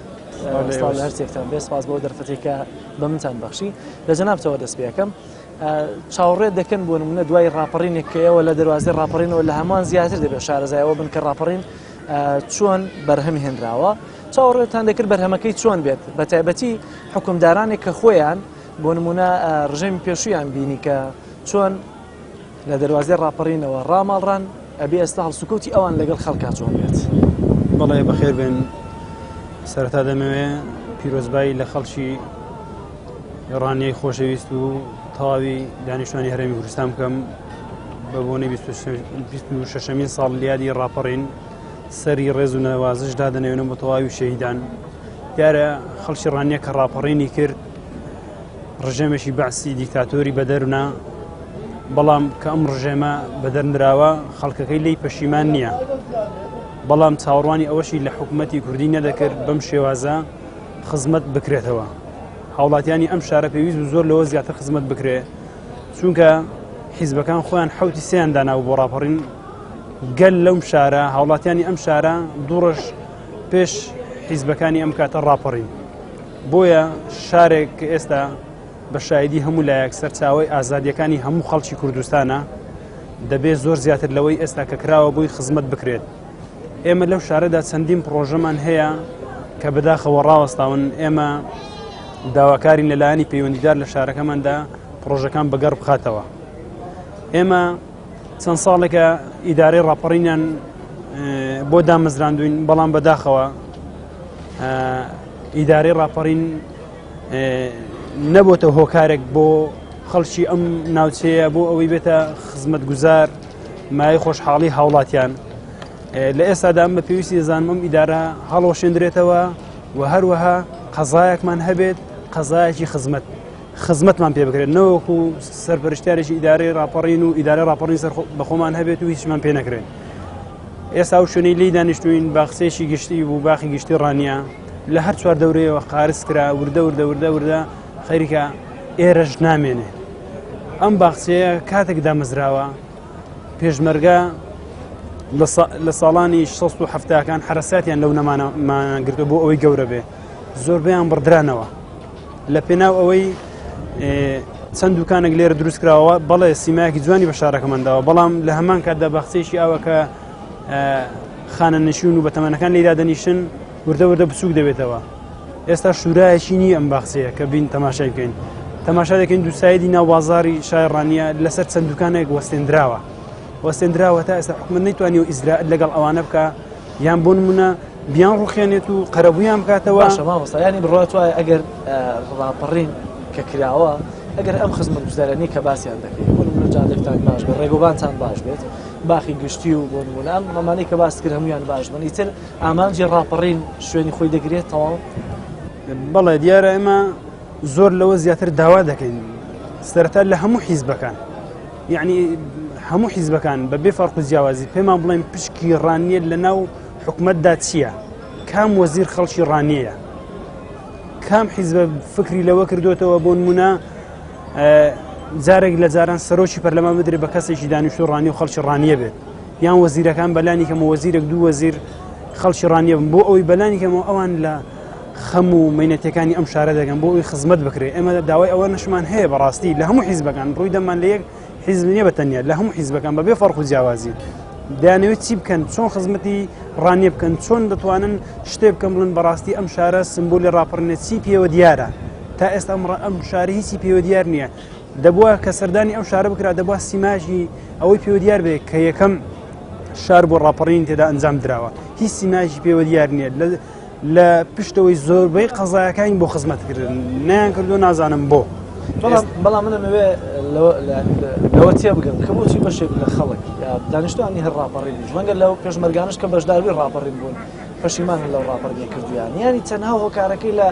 هەر تێکتان بێ سپاس بۆ دەرفەتێکە بە منتان بەخشی لە جەنابتەوە دەست پێەکەم. چاوەڕێت دەکەن بۆ نمونە دوای ڕاپەڕینێک کە ئێوە لە دەواازەی ڕاپەڕینەوە لە هەمان زیاتر دەبێت شارەزایەوە بن کە ڕاپەڕین چۆن بەرهەمی هێنراوە. چاوەڕێتان دەکرد بەرهەمەکەی چۆن بێت بە تایبەتی حکومدارانێک کە خۆیان بۆ نمونە ڕژێمی پێشویان بینی کە چۆن لە دەواازەی ڕاپەڕینەوە ڕاماڵڕان ئەبێ ئێستا هەڵسوکەوتی ئەوان لەگەڵ خەڵکا چۆن بێت. بەڵێ بەخێر بێن. سەرەتا دەمەوێ پیرۆزبایی لە خەڵکی ڕانیەی خۆشەویست و تەواوی دانیشتوانی هەرێمی کوردستان بکەم بە بۆنەی 26مین ساڵ لیادی ڕاپەڕین سەری ڕێز و نەوازشدا دەنێوێنم بە تەواوی شەهیدان. دیارە خەڵکی ڕانیە کە ڕاپەڕینی کرد ڕژێمێکی بەعسی دیکتاتۆری بەدەرنا، بەڵام کە ئەم ڕژێمە بەدەرنراوە خەڵکەکەی لی پەشیمان نییە، بەڵام چاوەڕوانی ئەوەشی لە حکوومەتی کوردی نەدەکرد بەم شێوازە خزمەت بکرێتەوە. هاوڵاتیانی ئەم شارە پێویست و زۆر لەوە زیاتر خزمەت بکرێت، چونکە حیزبەکان خۆیان حوتی سێیان داناو بۆ ڕاپەڕین. گەل لەم شارە هاوڵاتیانی ئەم شارە دووڕژ پێش حیزبەکانی ئەم کاتە ڕاپەڕین. بۆیە شارێک کە ئێستا بە شایدی هەموو لایەک سەرچاوی ئازادیەکانی هەموو خەڵکی کوردستانە دەبێت زۆر زیاتر لەوەی ئێستا کە کراوە بۆی خزمەت بکرێت. ئێمە لەو شارەدا چەندین پرۆژەمان هەیە کە بەداخەوە ڕاوەستاون. ئێمە داواکارین لەلایەنی پەیوەندیدار لە شارەکەماندا پرۆژەکان بەگەڕ بخاتەوە. ئێمە چەند ساڵێکە ئیدارەی ڕاپەڕینیان بۆ دامەزراندوین، بەڵام بەداخەوە ئیدارەی ڕاپەڕین نەبووتە هۆکارێک بۆ خەڵکی ئەم ناوچەیە بۆ ئەوەی بێتە خزمەت گوزار مای خۆشحاڵی هاوڵاتیان. لە ئێستادا بە پێویستی دەزانم ئەم ئیدارە هەڵۆشێندرێتەوە و هەروەها قەزایەکمان هەبێت، قەزایەکی خزمەتمان پێ بکرێت، نەوەکو سەرپەرشتیارێکی ئیدارەی ڕاپەڕین و ئیدارە ڕاپەڕین سەر بەخۆمان هەبێت و هیچمان پێ نەکرێت. ئێستا و شوێنەی لی دانیشتوین باخچەیەکی گشتی بوو، باخی گشتی ڕانیە لە هەر چوار دەورەیەوە قارس کرا، وردە خەریکە ئێرەش نامێنێ. ئەم باخچەیە کاتێک دامەزراوە پێشمەرگە لە ساڵانی 1970کان حرەساتیان لەو نەمانەگرتو بۆ ئەوەی گەورە بێ، زۆربەیان بڕدرانەوە. لە پێناو ئەوەی چەند دوکانێک لێرە دروست کراوە، بەڵێ سیمایەکی جوانی بە شارەکەمانداوە، بەڵام لە هەمان کاتدا باخچەیەکی ئەوە کە خانە نشین و بەتەمەنەکان لێدا دەنیشن وردە بچووک دەبێتەوە. ئێستا شورایەکی نییە ئەم باخچەیە کە بین تەماشای بکەین. تەماشا دەکەین دووسایدی ناو بازاری شای ڕانیە لەسەر چەند دوکانێک وەستێنراوە تا ئێستا حکومەت نەیتوانی و ئیزراء لەگەڵ ئەوانە بکە، یان بۆ نمونە بیان ڕوخێنێت و قەرەبوویان بکاتەوە. باشە مامۆستا، ینی بڕات وایە ئەگەر ڕاپەڕین کە کراوە ئەگەر ئەم خزمەت گوزارانەی کە باسییان دەکەین بۆ نمونە جادێکتان باش بێت، ڕێگوبانتان باش بێت، باخی گشتی و بۆ نمونە ئەم مەمانەی کە باس کرد هەمویان باش بن، ئیتر ئامانجی ڕاپەڕین شوێنی خۆی دەگرێت تەواو. بەڵێ دیارە ئێمە زۆر لەوە زیاتر داوا دەکەین سەرەتا لە هەموو حیزبەکان، یعنی هەموو حیزبەکان بە بێ فەرق و جیاوازی پێمان بڵێن پشکی ڕانیە لە ناو حکومەتدا چییە، کام وەزیر خەڵکی ڕانیەیە، کام حیزبە فکری لەوە کردوێتەوە بۆ نمونە جارێک لە جاران سەرۆکی پەرلەمان بدرێت بە کەسێکی دانیشتوی ڕانی و خەڵکی ڕانیە بێت یان وەزیرەکان بەلانی کەمەوە وەزیرێک دوو وەزیر خەڵکی ڕانیە بن بۆ ئەوەی بەلانی کەمەوە ئەوان لە خەم و مینەتەکانی ئەم شارە دەگەن بۆ ئەوی خزمەت بکرێت ئێمە داوای ئەوە نشمان هەیە بەڕاستی لە هەموو حیزبەکان ڕووی دەمان لە یەک حیزب نییە بەتەنیا لە هەموو حیزبەکان بەبێ فەرق و جیاوازی دەیانەوێت چی بکەن چۆن خزمەتی ڕانیە بکەن چۆن دەتوانن شتێ بکەم بڵن بەڕاستی ئەم شارە سمبولی ڕاپەڕینێت چی پێوە دیارە تا ئێستا ئەم شارە هیچی پێوە دیار نییە دەبووە کە سەردانی ئەم شارە بکرا دەبووە سیماژی ئەوەی پێوە دیار بێت کە یەکەم شار بۆ ڕاپەڕین تێدا ئەنجام درراوە هیچ سیماژی پێوە دیار نییە لە پشتەوەی زۆربەی قەزایەکانی بۆ خزمەتکردن نیان کردو نازانم بۆ بەڵام منەوێ لەوە تێ بگەم کە بۆچی بەشێک لە خەڵک دانیشتوانی هەر ڕاپەڕین ڕەنگە لەو پێشمەرگانش کە بەشداروی ڕاپەڕین بوون پەشیمانن لەو ڕاپەڕینی کردویان یانی تەنها هۆکارەکەی لە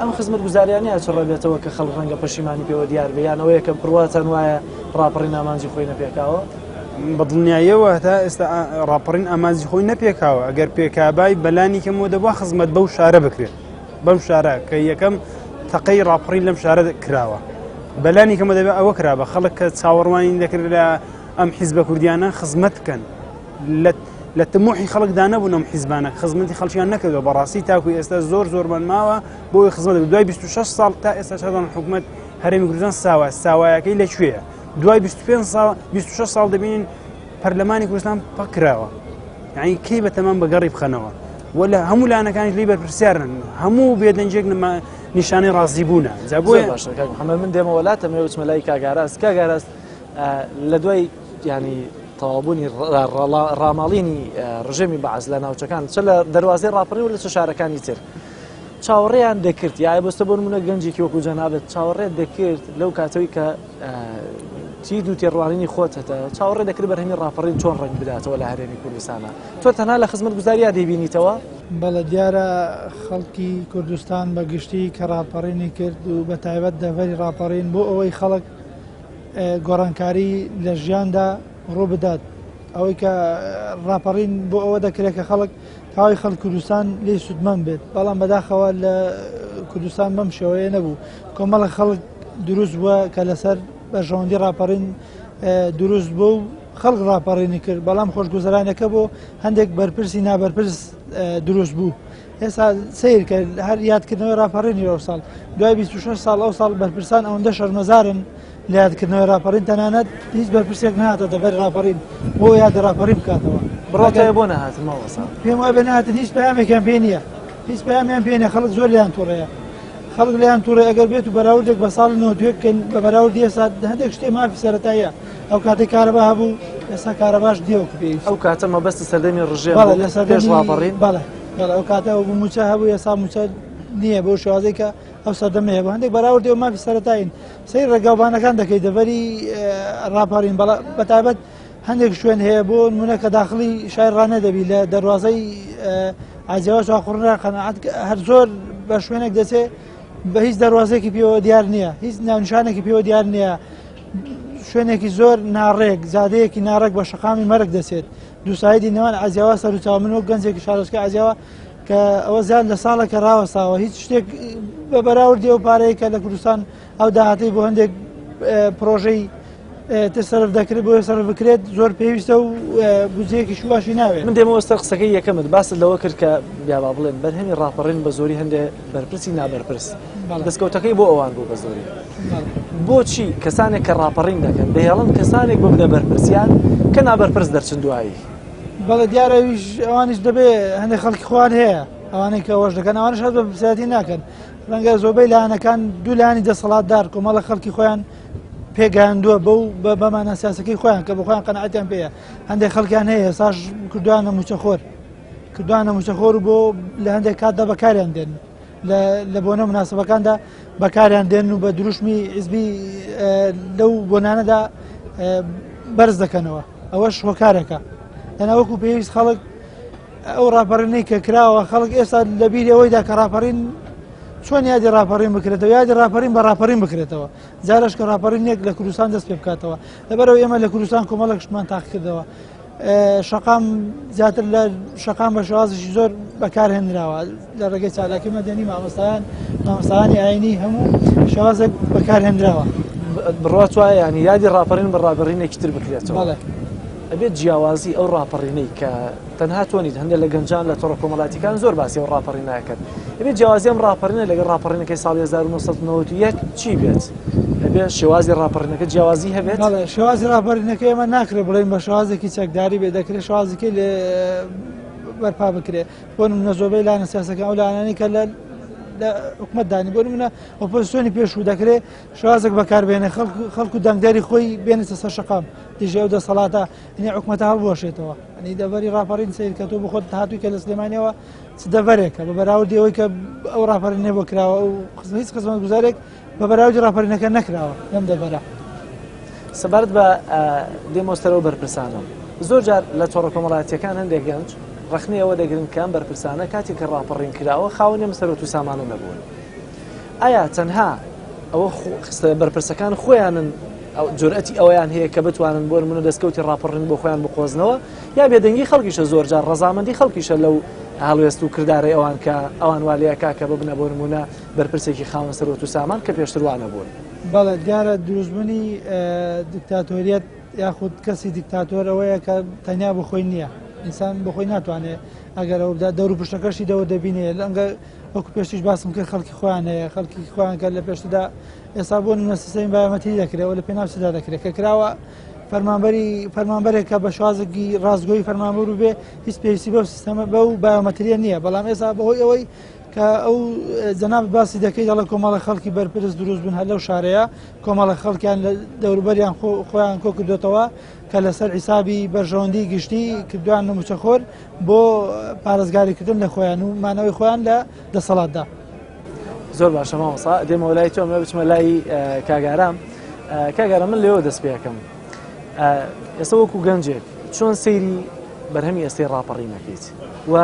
ئەم خزمەت گوزاریانە چ ڕێبێتەوە کە خەڵک ڕەنگە پەشیمانی پێوە دیار بێیانەوەی کەم پڕواتەن وایە ڕاپەڕین ئامانجی خۆی نەپێکاوە بە دڵنیاییەوە تا ئێستا ڕاپەڕین ئامانجی خۆی نەپێکاوە ئەگەر پێکابای بەلانی کەمەوە دەبووە خزمەت بەو شارە بکرێت بەم شارە کە یەکەم تەقەی ڕاپەڕین لەم شارە کراوە بەلانی کەمە دەبێت ئەوە کرابە خەڵک کە چاوەڕوانی دەکرد لە ئەم حیزبە کوردیانە خزمەت بکەن لە تموحی خەڵکدا نەبوون ئەم حیزبانە خزمەتی خەڵکیان نەکردەوە بەڕاستی تاکوی ئێستا زۆرمان ماوە بۆی خزمەت دوای 26 ساڵ تا ئێستا شەدان حکوومەت هەرێمی کوردستان ساوایەکەی لەکوێیە دوای 26 ساڵ دەبینین پەرلەمانی کوردستان پەکراوە یعنی کەی بەتەمان بەگەڕی بخەنەوە ولا هەموو لایەنەکانیش لی بەرپرسیارن هەموو بێدەنجێک نیشانەی ڕازی بوونە محەممەد من دێمە وڵاتەمە وچمە لای کاگاراست لە دوای ینی تەوابوونی ڕاماڵینی ڕژێمی بەعز لە ناوچەکان چ لە دەواازەی ڕاپەڕی و لە چ شارەکانی تر چاوەڕێیان دەکرد یا بەستە بۆ نمونە گەنجێکی وەکو جەنابەت چاوەڕێ دەکرد لەو کاتەوەی کە چید و تێڕوانینی خۆتەتە چاوەڕێ دەکرد بەرهەمی ڕاپەڕین چۆن ڕنگ بداتەوە لە هەرێمی کوردستانە تۆ تەنها لە خزمەت گوزاریا دەیبینیتەوە بەڵە دیارە خەڵکی کوردستان بە گشتی کە ڕاپەڕینی کرد و بە تایبەت دەڤەری ڕاپەڕین بۆ ئەوەی خەڵک گۆڕانکاری لە ژیاندا ڕوو بدات ئەوەی کە ڕاپەڕین بۆ ئەوە دەکرێت کە خەڵک تاوای خەڵک کوردستان لێ سوودمەند بێت بەڵام بەداخەوە لە کوردستان بەم شێوەیە نەبوو کۆمەڵە خەڵک دروست بووە کە لەسەر بەژەوەندی ڕاپەڕین دروست بوو و خەڵک ڕاپەڕینی کرد بەڵام خۆشگوزەرانەکە بۆ هەندێک بەرپرسی نابەرپرس دروست بوو ئێستا سیر کە هەر یادکردنەوەی ڕاپەڕینی ئەو ساڵ دوای 26 ساڵ ئەو ساڵ بەرپرسان ئەوەندە شەرمەزارن لە یادکردنەوەی ڕاپەڕین تەنانەت هیچ بەرپرسێک نهاتە دەبەر ڕاپەڕین بۆ یاد ڕاپەڕین بکاتەوە بڕاتە بۆ نەهاتمەوە پێم وایە بێ نهاتن هیچ پەیامێکیان پێ نییە هیچ پەیامیان پێ نییە خەڵک زۆر لیان تووڕەیە خەڵک لیان تووڕێ ئەگەر بێت و بەراوردێک بە ساڵی 92 بکەین بە بەراوردی ئێستا هەندێک شتێ مافی سەرەتاییە ئەو کاتێک کارەبا هەبوو ئێستا کارەباش دیوەکو پێویست ئەو کاتە مەبەستی سەردەمی ڕژێم پێش ڕاپەڕین بەڵێ ئەو کاتە موچە هەبوو ئێستا موچە نییە بۆ شێوازەی کە ئەو سەردەمەیە بۆ هەندێک بەراوردی و مافی سەرەتاین سەیر ڕێگاوبانەکان دەکەیت دەبەری ڕاپەڕین بەڵام بەتایبەت هەندێک شوێن هەیە بۆ نمونە کە داخلی شای ڕانە دەبی لە دەواازەی ئاجیاوە چاقڕنا قەنەعەت هەر زۆر بە شوێنێک دەچێت بە هیچ دەواازێکی پێوە دیار نییە هیچ ناونشانێکی پێوە دیار نییە شوێنێکی زۆر ناڕێک زادەیەکی ناڕێک بە شەقامی مەرگ دەچێت دووسایدی نێوان ئازیاوە سەر و چاومن و گەنجێکی شارۆچکە ئازیاوە کە ئەوە زیاد لە ساڵێکە ڕاوەستاوە هیچ شتێک بە بەراوردی ئەو پارەیە کە لە کوردستان ئەو داهاتی بۆ هەندێک پرۆژەی تسەرف دەکرێت بۆ سەرف بکرێت زۆر پێویستە و بودجەیەکی شواشی ناوێت من دێمەوە سەر قسەکەی یەکەمت باست لەوە کرد کە بیابا بڵێن بەرهەمی ڕاپەڕین بە زۆری هەندێک بەرپرسی نابەرپرس دەستکەوتەکەی بۆ ئەوان بوو بە زۆری بۆچی کەسانێک کە ڕاپەڕین دەکەن دەهێڵن کەسانێک بۆ بدە بەرپرسیان کە نابەرپرس دەرچن دوایی بەڵێ دیارەویش ئەوانش دەبێ هەندێک خەڵکی خوان هەیە ئەوانەی کە ئەوەش دەکەن ئەوانش هەست بە پرسیاتی ناکەن ڕەنگە زۆربەی لایەنەکان دوو لایانی دەسەڵاتدار کۆمەڵە خەڵکی خۆیان پێگەیاندووە بەو بەمانە سیاسەکەی خۆیان کە بە خۆیان قەنەعەتیان پێیە هەندێک خەڵکیان هەیە ساش کردوانە موچەخۆر کردوانە موچەخۆر بۆ لە هەندێک کاتدا بەکاریان دێن لە بۆنە مناسبەکاندا بەکاریان دێن و بە دروشمی حیزبی لەو بۆنانەدا بەرز دەکەنەوە ئەوەش هۆکارێکە لەناوەکو پێویست خەڵک ئەو ڕاپەڕینەی کە کراوە خەڵک ئێستا لەبیری ئەوەیدا کە ڕاپەڕین چۆن یادی ڕاپەڕین بکرێتەوە یادی ڕاپەڕین بە ڕاپەڕین بکرێتەوە جارش کە ڕاپەڕینێک لە کوردستان دەست پێ بکاتەوە لەبەرەوە ئێمە لە کوردستان کۆمەڵێکشمان تاق کردەوە شەقام زیاتر لە شەقام بە شێوازێکی زۆر بەکارهێنراوە لە ڕێگەی چالاکی مەدەنی مامۆستایانی ئاینی هەموو شێوازێک بەکارهێنراوە بڕات وایە ینی یادی ڕاپەڕین بە ڕابڕینێکی تر بکرێتەوە بەڵێ ئەبێت جیاوازی ئەو ڕاپەڕینەی کە تەنها تۆنیت هەندێک لە گەنجان لە تۆڕە کۆمەڵاتیەکان زۆر باسی ئەو ڕاپەڕینەکەن ئەبێت جیاوازی ئەم ڕاپەڕینە لەگەڵ ڕاپەڕینەکەی ساڵی 1991 چی بێت؟ ئەبێت شێوازی ڕاپەڕینەکە جیاوازی هەبێت؟ بەڵێ شێوازی ڕاپەڕینەکەی ئێمە ناکرێت بڵێن بە شێوازێکی چەکداری بێ دەکرێت شێوازەکەی لێ بەرپا بکرێت بۆ نمونە زۆربەی لاەنە سیاسەکان ئەو لاانانی کە لە حکومەتدانی بۆ نمونە ئۆپۆزیسیۆنی پێشوو دەکرێت شێوازێک بەکاربێنێ خەڵکو دەنگداری خۆی بێنێتە سەر شەقام دیژێ ئەو دەسەڵاتە هەنێ حکومەتە هەڵبوەشێتەوە ئەنی دەڤەری ڕاپەڕین سیر کە تۆ بخۆت هاتووی کە لە سلێمانیەوە چ دەڤەرێکە بە بەراوردی ئەوەی کە ئەو ڕاپەڕینێ بۆ کراوە ئەو هیچ خزمەت گوزارێک بە بەراوردی ڕاپەڕینەکە نەکراوە لەم دەڤەرە. سەبارەت بە دێمۆستەرەوە بەرپرسانە زۆر جار لە تۆڕە کۆمەڵایەتیەکان هەندێک گەنج ڕخنی ئەوە دەگرن کەم بەرپرسانە کاتێک کە ڕاپەڕین کراوە خاوەنی مەسەرەوت و سامانە نەبوون. ئایا تەنها ئەوە بەرپرسەکان خۆیانن جورئەتی ئەویان هەیە کە بتوانن بۆ نمونە دەستکەوتی ڕاپەڕین بۆ خۆیان بخۆزنەوە یا بێدەنگی خەڵکیشە زۆر جار ڕەزامەندی خەڵکیشە لەو هەڵوێست و کردارەی ئەوان کە ئەوان والیەکە کە ببنە بۆ نمونە بەرپرسێکی خاوەن سەرۆت و سامان کە پێشتروانە بوون. بەڵێ دیارە دروستبوونی دیکتاتۆریەت یاخود کەسی دیکتاتۆرەوەیە کە تەنیا بخۆی نییە ئینسان بخۆی ناتوانێت ئەگەر ئەودا دەور و پشتەکەشی دەوە دەبینێ لەنگە وەکو پێشتیش باسم کرد خەڵکی خۆیان هەیە خەڵکی خۆیان کە لە پێشتدا ئێستا بۆ نمونە سیستەمی بایۆمەتری دەکرێت لە پێناوسیدا دەکرێت کە کراوە فەرمانبەرێکە بە شوازێکی ڕازگۆی فەرمانبەر و بێ هیچ پێویستی بەو سیستەمە بەو بایۆمەتریە نییە بەڵام ئێستا بەهۆی ئەوەی کە ئەو جەناب باسی دەکەی دەڵە کۆمەڵە خەڵکی بەرپرس دروست بوون هەر لەو شارەیە کۆمەڵە خەڵکیان لە دەوروبەریان خۆیان کۆ کردوێتەوە کە لەسەر حیسابی بەرژەوەندی گشتی کردویان نەموچەخۆر بۆ پارێزگاریکردن لە خۆیان و مانەوەی خۆیان لە دەسەڵاتدا. زۆر باشە مامۆستا دێمەوە لای تۆم لە بچمە لای کاگارام. کاگارە من لێەوە دەست پێەکەم ئێستا وەکو گەنجێک چۆن سەیری بەرهەمی ئێستای ڕاپەڕینەکەیت و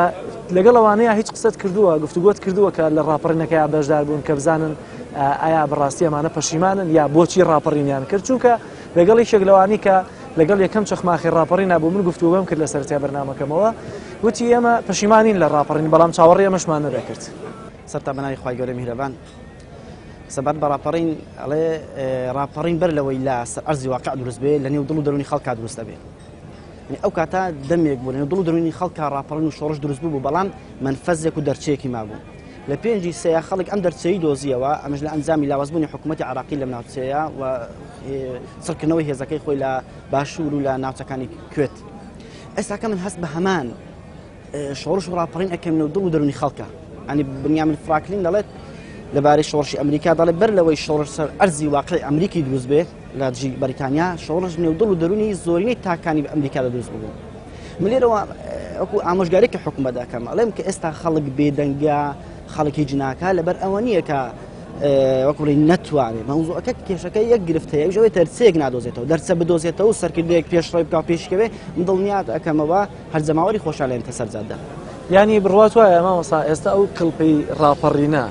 لەگەڵ ئەوانەیە هیچ قسەت کردووە گفتوگۆت کردووە کە لە ڕاپەڕینەکەی بەشدار بوون کە بزانن ئایا بەڕاستی ئەمانە پەشیمانن یا بۆچی ڕاپەڕینیان کرد چونکە لەگەڵی شێکلەوانی کە لەگەڵ یەکەم چەخماخی ڕاپەڕینا بوو من گفتوگۆم کرد لە سەرەتای بەرنامەکەمەوە وتی ئێمە پەشیمانین لە ڕاپەڕین بەڵام چاوەڕێ ئەمەشمان نەدەکرد. سەرتا بەناوی خوای گەورەی میهرەبان سەبارەت بە ڕاپەڕین ئەڵێ ڕاپەڕین بەر لەوەی لە ئەرزی واقع دروست بێ لە نێو دڵ و دەرونی خەڵکا دروستە بێ ئەو کاتە دەمێک بوو لە نێو دڵ و دەرونی خەڵکا ڕاپەڕین و شۆڕش دروست بوو بەڵام منفەزێک و دەرچەیەکی مابوو لە پێنجی سەیە خەڵک ئەم دەرچەی دۆزیەوە ئەمەش لە ئەنجامی لاوازبوونی حکوومەتی عراقی لە ناوچەیە و سەرکردنەوەی هێزەکەی خۆی لە باشوور و لە ناوچەکانی کوێت ئێستاکە من هەست بە هەمان شۆڕش و ڕاپەڕین ئەەکەم لەو دڵ و دەرونی خەڵکە ئەنی بنیامین فرانکلین دەڵێت لەبارەی شۆڕشی ئەمریکا دەڵێت بەر لەوەی شۆڕش سەر ئەرزی واقعی ئەمریکی دروست بێت لە دژی بەریتانیا شۆڕش نێو دڵ و دەرونی زۆرینەی تاکانی ئەمریکا دروست بوو. من لێرەوە وەکو ئامۆژگارێکی حکوومەت دەکەم ئەڵێم کە ئێستا خەڵک بێدەنگە خەڵکی جناکە لەبەر ئەوە نییە کە وەکوڵی نەتوانێت مەوزوعەکە کێشەکە یەک گرفتەیە ژەوەی تەرچەیەک نادۆزێتەوە دەرچە بدۆزێتەوە و سەرکردەیەک پێشڕۆی بکە پێشکەوێ من دڵنیات ئەەکەمەوە هەر جەماوەری خۆشحاڵێنتە سەرجاددا. ینی بڕات وایە مامۆستا ئێستا ئەو کڵپەی ڕاپەڕینە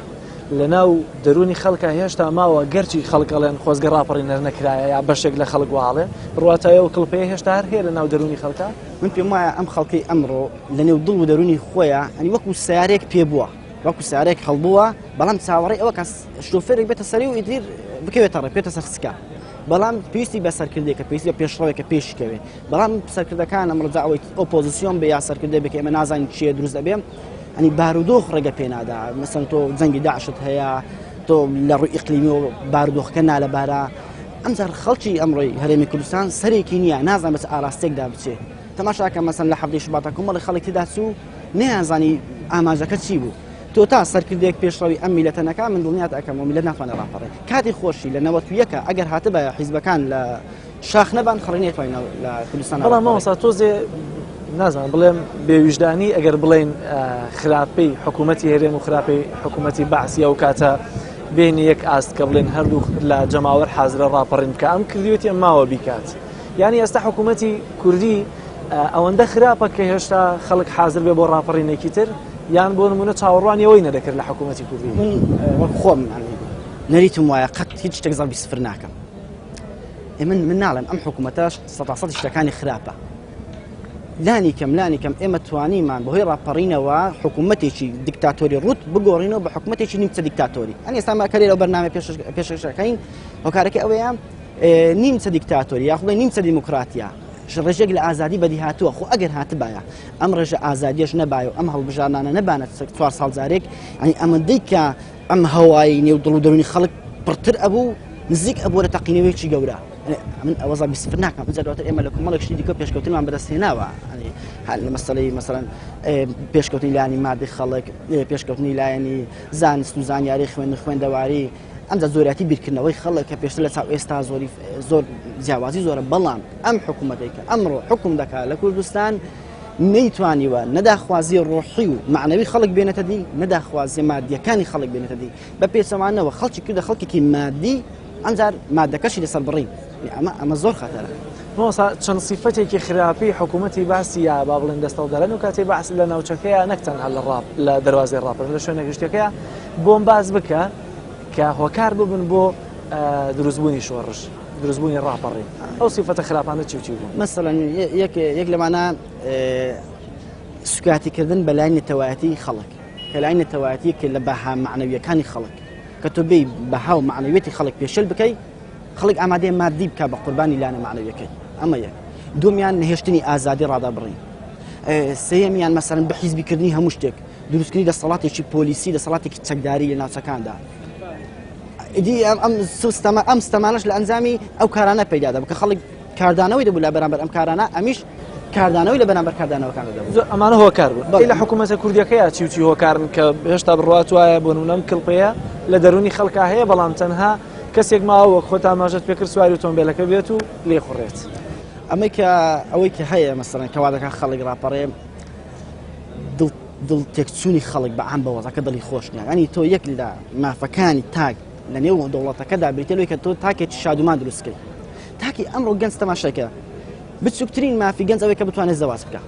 لە ناو دەرونی خەڵکە هێشتا ماوە گەرچی خەڵکەڵێن خۆزگە ڕاپەڕینەر نەکرایە یا بەشێک لە خەڵک واڵێ بڕاتایە و کڵپەیە هێشتا هەر هەیە لە ناو دەرونی خەڵکە من پێم وایە ئەم خەڵکی ئەمڕۆ لە نێو دڵ و دەرونی خۆیان ئەنی وەکو سیارێک پێبووە وەکو سیارێک هەڵبووە بەڵام چاوەڕێ ئەوە کە شۆفێرێک بێتە سەری و ئیتر بکەوێتە ڕێ پێێتە سەر سکا بەڵام پێویستی بە سەرکردێکە پێویستی بە پێشڕەوەیەکە پێشکەوێ بەڵام سەرکردەکان ئەمڕۆجا ئەوەی ئۆپۆزیسیۆن بە یا سەرکردێ بکە ئێمە نازانین چیە دروست دەبێم ئەنی بارودۆخ ڕێگە پێنادا مەسەن تۆ جەنگی داعشت هەیە تۆ لە ڕووی ئیقلیمی و بارودۆخەکە نالەبارە ئەمجار خەڵکی ئەمڕۆی هەرێمی کوردستان سەرێکی نییە نازان بەس ئاراستێکدا بچێ تەماشاکە مەسەن لە حەفتی شوباتە کۆمەڵی خەڵک تێدا چوو نەیانزانی ئاماژەکە چی بوو تۆ تا سەرکردێک پێشڕەوی ئەم میلەتەنەکە من دڵنیات ئەەکەم و میلەت ناتوانێت ڕاپەڕێت کاتی خۆشی لە 91 ئەگەر هاتە بە حیزبەکان لە شاخ نەبان خەڕێنێتوانین لە کوردستان بەڵام مامۆستا تۆزێ نازانم بڵێم بێویژدانی ئەگەر بڵێن خراپەی حکوومەتی هەرێم و خراپەی حکوومەتی بەعسیە و کاتە بینی یەک ئاست کە بڵێن هەردوو لە جەماوەر حازرە ڕاپەڕین بکە ئەم کردوێتی ئەم ماوە بیکات یعنی ئێستا حکوومەتی کوردی ئەوەندە خراپە کە هێشتا خەڵک حازر بێ بۆ ڕاپەڕینێکی تر یان بۆ نمونە چاوەڕوانیەوەی نەدەکرد لە حکوومەتی کوردی من وەک خۆم نەریتم وایە قەت هیچ شتێک زەڵبی سفر ناکەم من ناڵێم ئەم حکوومەتە 100% شتەکانی خراپە لانی کەم ئێمە توانیمان بەهۆی ڕاپەڕینەوە حکوومەتێکی دیکتاتۆری ڕوت بگۆڕینەوە بە حکوومەتێکی نیمچە دیکتاتۆری ئەنی ئێستا ماکەرێ لەو بەرنامە پێشکەشەکەین هۆکارەکە ئەوەیە نیمچە دیکتاتۆری یاخڵی نیمچە دیموکراتیا ڕێژێک لە ئازادی بەدی هاتووە خۆ ئەگەر هاتبایە ئەم ڕێژە ئازادیش نەبایە و ئەم هەڵبژارانە نەبانێت 4 ساڵجارێک ئەنی ئەمەندەی کە ئەم هەوای نێو دڵ و دەرونی خەڵک پڕتر ئەبوو نزیک ئەبووە لە تەقینەوەیکی گەورە من ئەوەزا بیسفر ناکەم جەواتر ئێمە لە کۆمەڵێک شتی دیکە پێشکەوتنمان بەدەستهێناوە لە مەسەلەی مەسەڵەن پێشکەوتنی لایانی مادی خەڵک پێشکەوتنی لایەنی زانست و زانیاری خوێندەواری ئەمجا زۆریاتی بیرکردنەوەی خەڵک کە پێشتر لە چاو ئێستا زۆر جیاوازی زۆرە بەڵام ئەم حکوومەتێک کە ئەمڕۆ حکوم دەکات لە کوردستان نەیتوانیوە نەداخوازی ڕۆحی و معنەوی خەڵک بێنێتە دی نەداخوازی مادیەکانی خەڵک بێنێتە دی بە پێچەوانەوە خەڵکی کردە خەڵکێکی مادی ئەمجار مادەکەشی لەسەر بڕین ئەمە زۆر خەتەرە چەند سیفەتێکی خراپی حکوومەتی باسی یا با بڵێن دەستەڵدەرن و کاتێ باس لە ناوچەکەیە نەکتەنها لە دەواازی ڕاپەرن لە شوێنە گشتەکەیە بۆم باز بکە کە هۆکار ببن بۆ دروستبوونی شۆڕش دروستبوونی ڕاپەڕی ئەو سیفەتە خراپانە چی بوو مەسەڵەن یەک لەمانە سوکاتیکردن بە لای نەتەوایەتی خەڵک کە لای نەتەوایەتی کە لە بەها معنەویەکانی خەڵک کە تۆ بێی بەها و معنەویەتی خەڵک پێشل بکەی خەڵک ئامادەیە مادی بکە بە قوربانی لانە معنەویەکەی ئەمە یەک دومیان نهێشتنی ئازادی ڕادا بڕین سەیەمیان مەسەڵەن بە حیزبیکردنی هەموو شتێک دروستکردنی دەسەڵاتێکی پۆلیسی دەسەڵاتێکی چەکداری لە ناوچەکاندا ئیدی ئەم ستەمانش لە ئەنجامی ئەو کارانە پەیدا دەبوو کە خەڵک کاردانەوەی دەبوو لە بەرامبەر ئەم کارانە ئەمیش کاردانەوەی لە بەرامبەر کاردانەوەکان دەبوو ئەمانە هۆکار بوو لە حکوومەتە کوردیەکەیە چی هۆکارن کە هێشتا بڕات وایە بۆ نمونەم کڵپەیە لە دەرونی خەڵکا هەیە بەڵام تەنها کەسێک ماوە خۆت ئاماژەت پێکرد سواری ئۆتۆمبیلەکە بێت و لێ خوڕێت ئەوەی کە هەیە مەسەڵەن کەوا دەکات خەڵک ڕاپەڕێ دڵ تێکچوونی خەڵک بە عام بە وەزەکە دڵی خۆش نییە ئەنی تۆ یەک لە مافەکانی تاک لە نێو دەوڵەتەکەدا بریتێلەوەی کە تۆ تاکێکی شادومان دروستکەی تاکی ئەمڕۆ گەنج تەماشاکە بچووکترین مافی گەنج ئەوەی کە بتوانێت زەواج بکە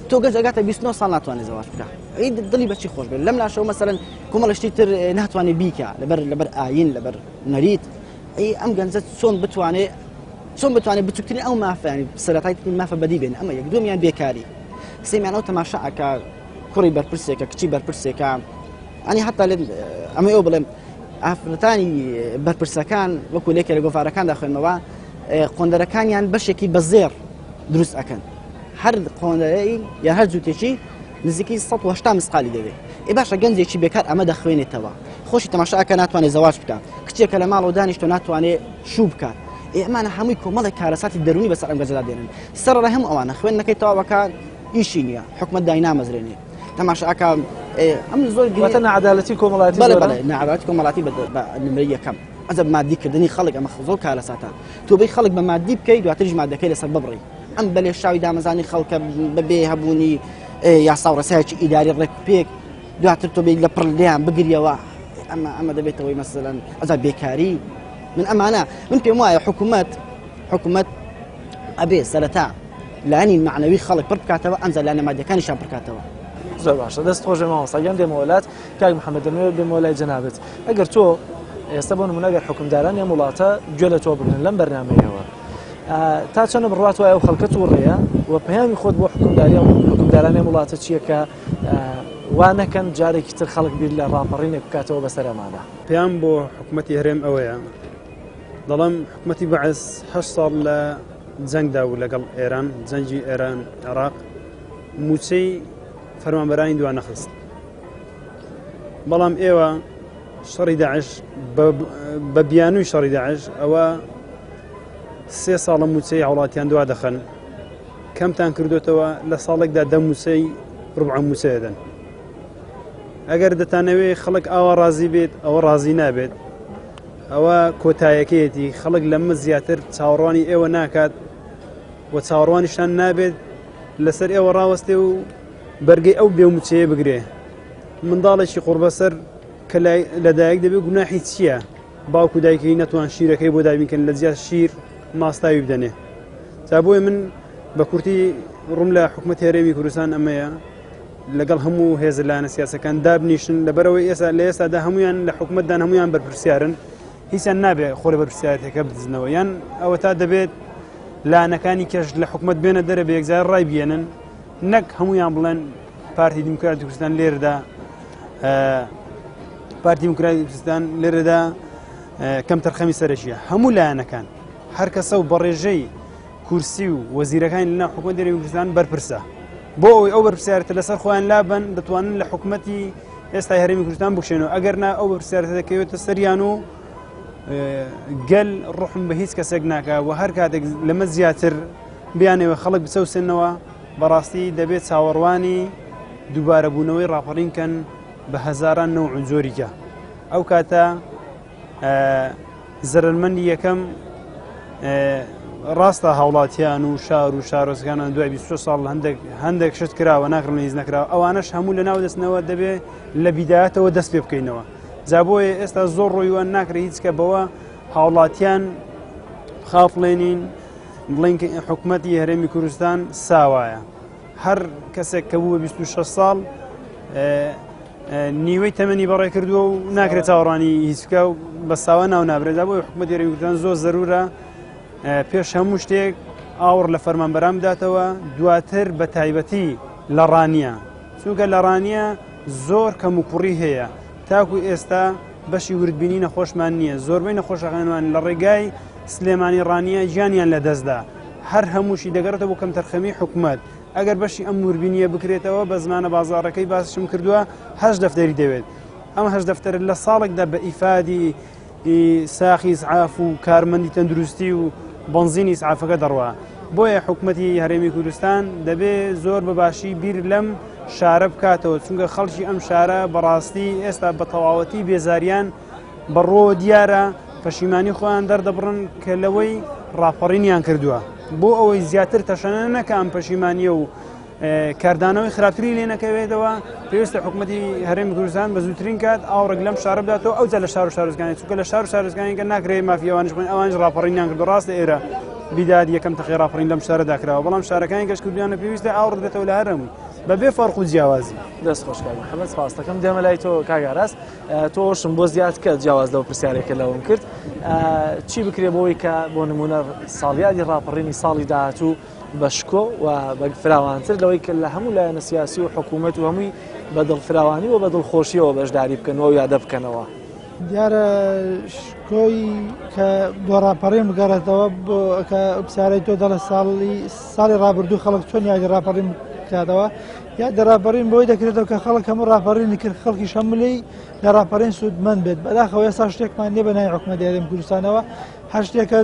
تۆ گەنج ئەگاتە 29 ساڵ ناتوانێت زەواج بکە دڵی بەچی خۆش بێت لەم لاشەوە مەسەڵەن کۆمەڵە شتی تر ناتوانێت بیکە لەبەر ئاین لەبەر نەریت ئەم گەنجە چۆن بتوانێت بچووکترین ئەو مافیانی سەرەتای مافە بەدی بێن ئەمە یەک دومیان بێکاری سێمیان ئەو تەماشاکە کوڕی بەرپرسێکە کچی بەرپرسێکە ئەنی حتا ئەمە ئەو بڵێم ئافرەتانی بەرپرسەکان وەکو لێکە لە گۆڤارەکاندا خوێنمەوە قۆندەرەکانیان بەشێکی بەزێر دروست ئەکەن هەر قۆندەرەی یا هەر جووتێکی نزیکی 180 مسقالی دەوێت باشە گەنجێکی بێکار ئەمە دەخوێنێتەوە خۆشی تەماشاکە ناتوانێت زەواج بکات کچێکە لە ماڵ و دانیشتۆ ناتوانێت شوو بکات ئێمانە هەمووی کۆمەڵێک کارەساتی دەرونی بەسەر ئەم گەنجەدا دێنن سەرڕای هەموو ئەوانە خوێندنەکەی تەواوەکە ئیشی نییە حکومەت دای نامەزرێنێ تەماشاکە ئەم زۆر نەعەدالەتی کۆمەڵاتی نەعەدالەتی کۆمەڵاتی بە نمرەی یەکەم ئەجەب مادیکردنی خەڵک ئەمە زۆر کارەساتە تۆ بەی خەڵک بە مادی بکەی دواتریش مادەکەی لەسەر ببڕی ئەم بەلێ شاوی دامەزانی خەڵکە بەبێ هەبوونی یاسا و ڕسایەکی ئیداری ڕێکپێک دواتر تۆ بێ لە پڕلیان بگریەوە ئەمە دەبێتەوەی مەسەلەن ئەجا بێکاری من ئەمانە من پێم وایە حکومەت ئەبێ سەرەتا لانی معنەوی خەڵک پڕ بکاتەوە ئەنجا لانە مادیەکانیشان پڕکاتەوە زۆر باشە دەست خۆشە مامۆستاگیان دێمەوەلات کاک محەممەد دەمەوێت بێمەوە لای جەنابێت ئەگەر تۆ ئێستا بۆ نمونە ئەگەر حکومداران یا وڵاتە گوێ لە تۆ بگرن لەم بەرنامەیەوە تا چەندە بڕات وایە و خەڵکە تووڕێیە و پەیامی خۆت بۆ حکومداران یا وڵاتە چییە کە وا نەکەن جارێکی تر خەڵک بیر لە ڕاپەڕینێک بکاتەوە بەسەر ئەمانە پێیان بۆ حکوومەتی هەرێم ئەوەیە دەڵم حکوومەتی بەعز 8 ساڵ لە جەنگدا و لەگەڵ ئێران جەنگی ئێران عێراق موچەی فەرمانبەرانی دوان نەخست بەڵام ئێوە شەڕی داعش بە بیانووی شەڕی داعش ئەوە 3 ساڵە موچەی هەوڵاتیان دوا دەخەن کەمتان کردوێتەوە لە ساڵێکدا 10 موچەی ڕوبع موچەیەدەن ئەگەر دەتانەوێ خەڵک ئاوا ڕازی بێت ئەوە ڕازی نابێت ئەوە کۆتایەکەیەتی خەڵک لەمە زیاتر چاوەڕوانی ئێوە ناکات و چاوەڕوانیشان نابێت لەسەر ئێوە ڕاوەستێ و بەرگەی ئەو بێومچەیە بگرێ منداڵێکی قوربەسەر کە لەدایک دەبێت گوناحی چییە باوکو دایکی نەتوان شیرەکەی بۆ دابینکەن لە جیات شیر ماستاوی بدەنێ تا بۆی من بە کورتی ڕوم لە حکوومەتی هەرێمی کوردستان ئەمەیە لەگەڵ هەموو هێزە لایەنە سیاسەکان دابنیشن لەبەرەوەی لە ئێستادا هەمویان لە حکوومەتدان هەمویان بەرپرسیارن هیچیان نابێت خۆرە بەرپرسیارەتەکە بدزنەوە یان ئەوە تا دەبێت لایەنەکانی کەش لە حکوومەت بێنە دەرە بە یەکجار ڕای بێنن نەک هەمویان بڵێن پارتی دیموکراتی کوردستان لێرەدا پارتی دیموکراتی کوردستان لێرەدا کەم تەرخەمی سەرەکیە هەر کەسە و بەڕێژەی کورسی و وەزیرەکانی لەناو حکوومەت هەرێمی کوردستان بەرپرسە بۆ ئەوەی ئەو بەرپرسیارەتە لەسەر خۆیان لابن دەتوانن لە حکوومەتی ئێستا هەرێمی کوردستان بکشێنەوە ئەگەر نا ئەو بەرپرسیارەتە دەکەوێتە سەریان و گەل ڕوحم بە هیچ کەسێک ناکە و هەر کاتێک لەمە زیاتر بیانەوە خەڵک بچەوسێنەوە بەڕاستی دەبێت چاوەڕوانی دووبارە بوونەوەی ڕاپەڕینکەن بە هەزاران نەوع جۆریکە ئەو کاتە زەرمەندی یەکەم ڕاستە هاوڵاتیان و شار و شارۆزگانان دوای 26 ساڵ هەندێک شت کراوە ناکڕن هیچ نەکراوە ئەوانەش هەموو لە ناو دەستنەوە دەبێت لە بیدایەتەوە دەست پێ بکەینەوە جا بۆیە ئێستا زۆر ڕۆیوان ناکرێت هیچ کە بەوە هاوڵاتیان خافڵێنین بڵین حکوومەتی هەرێمی کوردستان ساوایە هەر کەسێک کە بووە 26 ساڵ نیوەی تەمەنی بەڕێ کردووە و ناکرێت چاوەڕوانی هیچکە و بە ساوە ناو نابرێت بۆی حکوومەتی هەرێمی کوردستان زۆر زەرورە پێش هەموو شتێک ئاور لە فەرمانبەران بداتەوە دواتر بە تایبەتی لە ڕانیە چونکە لە ڕانیە زۆر کەم و کوڕی هەیە تاکو ئێستا بەشی وردبینی نەخۆشمان نییە زۆربەی نەخۆشەکانمان لە ڕێگای سلێمانی ڕانیە گیانیان لە دەستدا هەر هەمووشی دەگەڕێتەوە بۆ کەم تەرخەمی حکوومەت ئەگەر بەشی ئەم وردبینیە بکرێتەوە بە زمانە بازاڕەکەی باسشم کردووە هەش دەفتەری دەوێت ئەم هەش دەفتەر لە ساڵێکدا بە ئیفادی ساخی ئیسعاف و کارمەندی تەندروستی و بنزینی ئیسعافەکە دەڕوا بۆیە حکوومەتی هەرێمی کوردستان دەبێت زۆر بەباشی بیر لەم شارە بکاتەوە چونکە خەڵکی ئەم شارە بەڕاستی ئێستا بە تەواوەتی بێزاریان بەڕۆ دیارە پەشیمانی خۆیان دەردەبڕن کە لەوەی ڕاپەڕینیان کردووە بۆ ئەوەی زیاتر تەشەنە نەکە ئەم پەشیمانیە و کاردانەوەی خراپتری لێ نەکەوێتەوە پێویستە حکوومەتی هەرێمی کوردستان بە زووترین کات ئاوڕێک لەم شارە بداتەوە ئەوجا لە شار و شارۆزگانی چونکە لە شار و شارۆزگانیکە ناکرێت مافیەوانش بن ئەوانش ڕاپەڕینیان کردو ڕاستە ئێرە بیداد یەکەم تەخی ڕاپەڕین لەم شارەدا کراوە بەڵام شارەکانی گەشتکردویانە پێویستە ئاوڕ بێتەوە لە هەرەمووی بەبێ فەرق و جیاوازی دەست خۆشکار محەممەد سپاسەکەم دێمە لای تۆ کاگاراس تۆشم بۆ زیاد کرد جیاواز لەوە پرسیارێکە لەوم کرد چی بکرێ بۆەوەی کە بۆ نمونە ساڵیادی ڕاپەڕینی ساڵی داهاتوو بە شکۆ و بە فراوانتر لەوەی کە لە هەموو لایەنە سیاسی و حکوومەت و هەمووی بە دڵفراوانی و بە دڵخۆشیەوە بەشداری بکەنەوە و یادە بکەنەوە دیارە شکۆی کە دۆڕاپەڕین بگەڕێتەوە بۆ کە پرسیارەی تۆ دەڵە ساڵی ڕابردوو خەڵک چۆن یادی ڕاپەڕین بکاتەوە یا دەڕاپەڕین بۆی دەکرێتەوە کە خەڵک هەموو ڕاپەڕینی کرد خەڵکی شەملی لە ڕاپەڕین سوودمەند بێت بەداخەوە ئێستا شتێکمان نییە بە نای حکوومەتی هەرێمی کوردستانەوە هەر شتێکە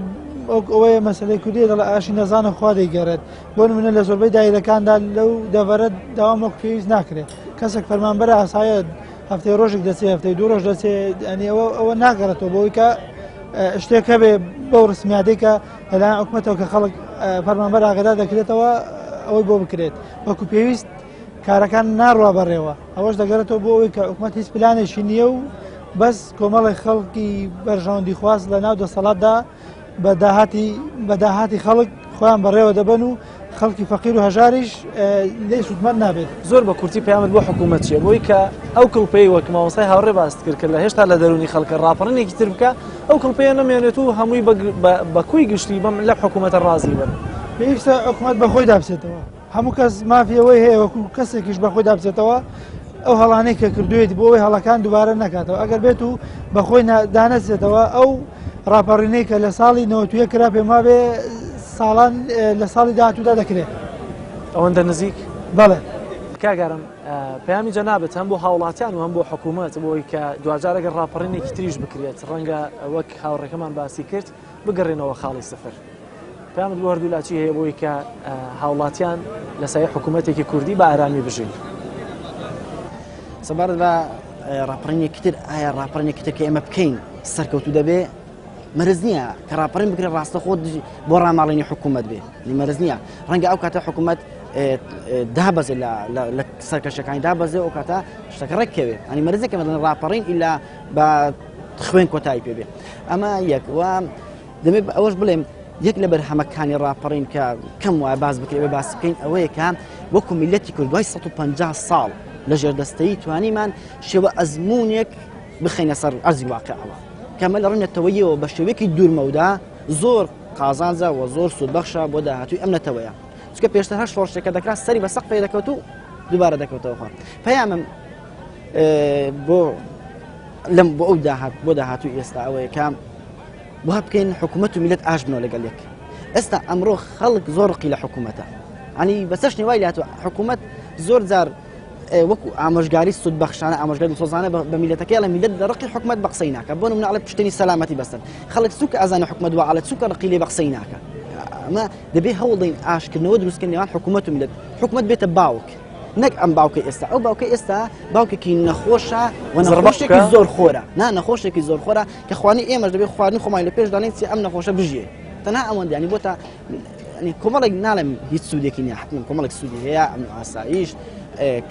ئەوەیە مەسلەی کوردی دەڵ ئاشی نەزانە خوا دەیگەڕێت بۆ نمونە لە زۆربەی دایرەکاندا لەو دەڤەرە داوام وەک پێویست ناکرێت کەسێک فەرمانبەر ئاسایە هەفتەی ڕۆژێک دەچێت هەفتەی دوو ڕۆژ دەچێت ئەنی ئەوە ناگەڕێتەوە بۆی کە شتێکە بێ بەو ڕسمیادەی کە لەلایەن حکوومەتەوە کە خەڵک فەرمانبەر ئاگادار دەکرێتەوە ئەوەی بۆ بکرێت وەکو پێویست کارەکان ناڕوا بەڕێوە ئەوەش دەگەڕێتەوە بۆ ئەوەی کە حکوومەت هیچ پلانێکی نییە و بەس کۆمەڵی خەڵکی بەرژەوەندی خواست لە ناو دەسەڵاتدا بە داهاتی خەڵک خۆیان بەڕێوە دەبن و خەڵکی فەقیر و هەژاریش لێ سوودمەند نابێت زۆر بە کورتی پەیامت بۆ حکوومەت چیە بۆی کە ئەو کڵپەی وەک مامۆسای هاوڕێ باست کرد کە لە هێشتا لە دەرونی خەڵکە ڕاپەڕینێکی تر بکە ئەو کڵپەیە نەمێنێت و هەمووی بە کوی گشتی بەم لە حکوومەتە ڕازی بن پێویستە حکوومەت بەخۆی دابچێتەوە هەموو کەس مافیەوەی هەیە وەکو کەسێکیش بەخۆی دابچێتەوە ئەو هەڵانەی کە کردوێت بۆ ئەوەی هەڵەکان دووبارە نکاتەوە ئەگەر بێت و بەخۆی دانەچێتەوە ئەو ڕاپەڕینەی کە لە ساڵی 91 کرا پێما بێ ساڵان لە ساڵی داهاتوودا دەکرێت ئەوەندە نزیک بەڵێ کاگەرم پەیامی جەنابەت هەم بۆ هاوڵاتیان و هەم بۆ حکوومەت بۆی کە دوجارەگەر ڕاپەڕینێکی تریش بکرێت ڕەنگە وەک هاوڕێکەمان باسی کرد بگەڕێنەوە خاڵی سفر پەیامت بۆ هەردوولاچی هەیە بۆی کە هاوڵاتیان لە سایە حکوومەتێکی کوردی بە ئارامی بژین سەبارەت بە ڕاپەڕینێکی تر ئایا ڕاپەڕینێکی تر کە ئێمە بکەین سەرکەوتوو دەبێ مەرز نییە کە ڕاپەڕین بکرێت ڕاستە خۆ بۆ ڕاماڵینی حکوومەت بێ مەرز نییە ڕەنگە ئەو کاتە حکوومەت دابەزێ لە سەرکەشەکانی دابەزێ ئەو کاتە شتەکە ڕێککەوێ ئەنی مەرزەکە مەدەن ڕاپەڕین ئیلا بە خوێن کۆتایی پێ بێ ئەمە یەک وە دەبێت ئەوەش بڵێم یەک لە بەرهەمەکانی ڕاپەڕین کە کەم وایە باز بکرێت بە باس بکەین ئەوەیە کە وەکو میلەتی کورد دوای 150 ساڵ لە ژێردەستەیی توانیمان شێوە ئەزمونێک بخەینە سەر ئەرزی واقعەوە کەمە لە ڕوونەتەوەیەوە بە شێوەیەکی دوورمەودا زۆر قازانجە و زۆر سوودبەخشە بۆ داهاتووی ئەم نەتەوەیە چکە پێشتر هەر شۆڕشتێکە دەکرا سەری بە سەق پێ دەکەوت و دووبارە دەکەوتەوە پەیامم بۆ ئەو بۆ داهاتووی ئێستا ئەوەیە کە وها بکەین حکوومەت و میلەت ئاش بنەوە لەگەڵ یەک ئێستا ئەمڕۆ خەڵک زۆر ڕقی لە حکوومەتە ینی بەسەر شتێ وای لاتوە حکوومەت زۆر جار وەکو ئامۆژگاری سود بەخشانە ئامۆژگاری سۆزانە بە میلەتەکەی لە میلەت لە ڕقی حکوومەت بە قسەی ناکە بۆ نمونە ئەڵێ پشتنی سەلامەتی بەستن خەڵک سوکە ئازانە حکوومەت وعەڵێت سوکە ڕقی لێ بە قسەی ناکە ئەمە دەبێت هەوڵدەین ئاشکردنەوە دروستکردن نێوان حکوومەت و میلەت حکوومەت بێتە باوک نەک ئەم باوکەی ئێستا ئەو باوکەی ئێستا باوکێکی نەخۆشە و نەخۆشێکی زۆر خۆرە نەخۆشێکی زۆر خۆرە کە خوانی ئێمەش دەبێت خواردن خۆمان لە پێش دانین چی ئەم نەخۆشە بژێ تەنها ئەوەندە ینی بۆتە کۆمەڵێک ناڵێم هیچ سوودێکی نییە حتمن کۆمەڵێک سوودی هەیە ئەم ئاسایش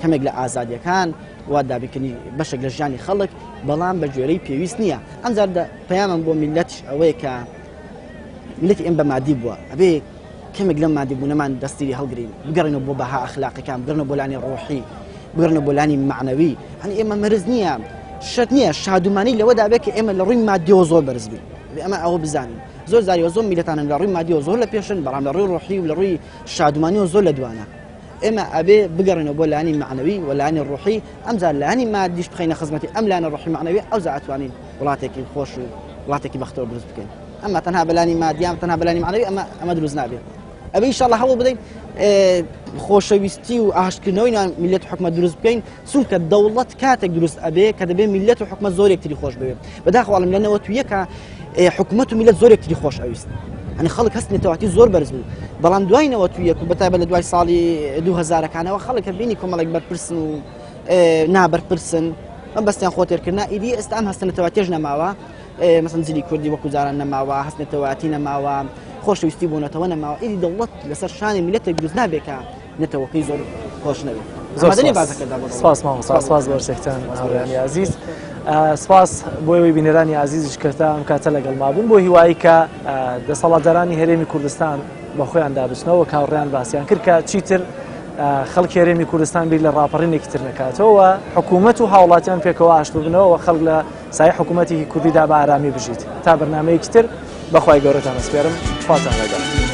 کەمێک لە ئازادیەکان وا دابیکردنی بەشێک لە ژیانی خەڵک بەڵام بە گوێرەی پێویست نییە ئەمجار پەیامم بۆ میلەتش ئەوەیە کە میلەتی ئێمە بە مادی بووە ئەبێ کەمێک لەم مادی بوونەمان دەستیری هەڵگرین بگەڕێنەوە بۆ بەها ئەخلاقیەکان بگەڕێنەوە بۆ لانی ڕۆحی بگەڕێنەوە بۆ لانی معنەوی هەنی ئێمە مەرز نییە شەرت نییە شادومانی لەوەدا بێت کە ئێمە لە ڕووی مادیەوە زۆر بەرز بین ئەمە ئەوە بزانین زۆر زاریوە زۆر میلەتانن لە ڕووی مادیەوە زۆر لە پێشن بەڵام لە ڕووی ڕۆحی و لە ڕووی شادومانیەوە زۆر لە دوانە ئێمە ئەبێ بگەڕێنەوە بۆ لانی معنەوی و لانی ڕۆحی ئەمجار لانی مادیش بخەینە خزمەتی ئەم لانە ڕۆحی معنەوی ئەو ئەتوانین وڵاتێکی خۆش و وڵاتێکی بەختەوە دروست بکەین ئەمە تەنها بەلانی مادیام تەنها بەلانی معنەوی ئەمە دروست نابێت ئەبێ ئینشاءڵڵا هەوڵ بدەین خۆشەویستی و ئاشکردنەوەی میلەت و حکومەت دروست بکەین چونکە دەوڵەت کاتێک دروست ئەبێ کە دەبێ میلەت و حکومەت زۆر یەکتری خۆش ببێت بەداخەواڵم لە نەوەتویەکە حکومەت و میلەت زۆر یەکتری خۆش ئەویست ئەنی خەڵک هەستنێتەوەتی زۆر بەرز بوو بەڵام دوای نەوەتویەک و بەتایبەت لە دوای ساڵی 2000ەکانەوە خەڵک بینی کۆمەڵێک بەرپرسن و نابەرپرسن ئەم بەستیان خۆتێرکردنا ئیدی ئێستا ئەم هەستنێتەوەتیش نەماوە مەسەن جلی کوردی وەکو جاران نەماوە هەستنێتەوەتی نەماوە خۆشەویستی بوونەتەوە نەماوە ئیدی دەوڵەت لەسەر شانی میلەتێک دروست نابێت کە نێتەوەکەی زۆر خۆش نەبێت سپاس بۆ شتێکتان هاوڕێیانی عەزیز سپاس بۆ ئەوەی بینەرانی عەزیزیش کردە ئەم کاتە لەگەڵ مابوون بۆ هیوایی کە دەسەڵاتدارانی هەرێمی کوردستان بە خۆیان دابچنەوە کاوڕێیان باسییان کرد کە چیتر خەڵکی هەرێمی کوردستان بیر لە ڕاپەڕینێکی تر نەکاتەوە حکوومەت و هاوڵاتیان پێکەوە ئاش ببنەوە خەڵک لە سای حکوومەتێکی کوردیدا بە ئارامی بژیت تا بەرنامەیەکی تر بەخوای گەورەتان ئەسپێرم خواتان لەگەڵ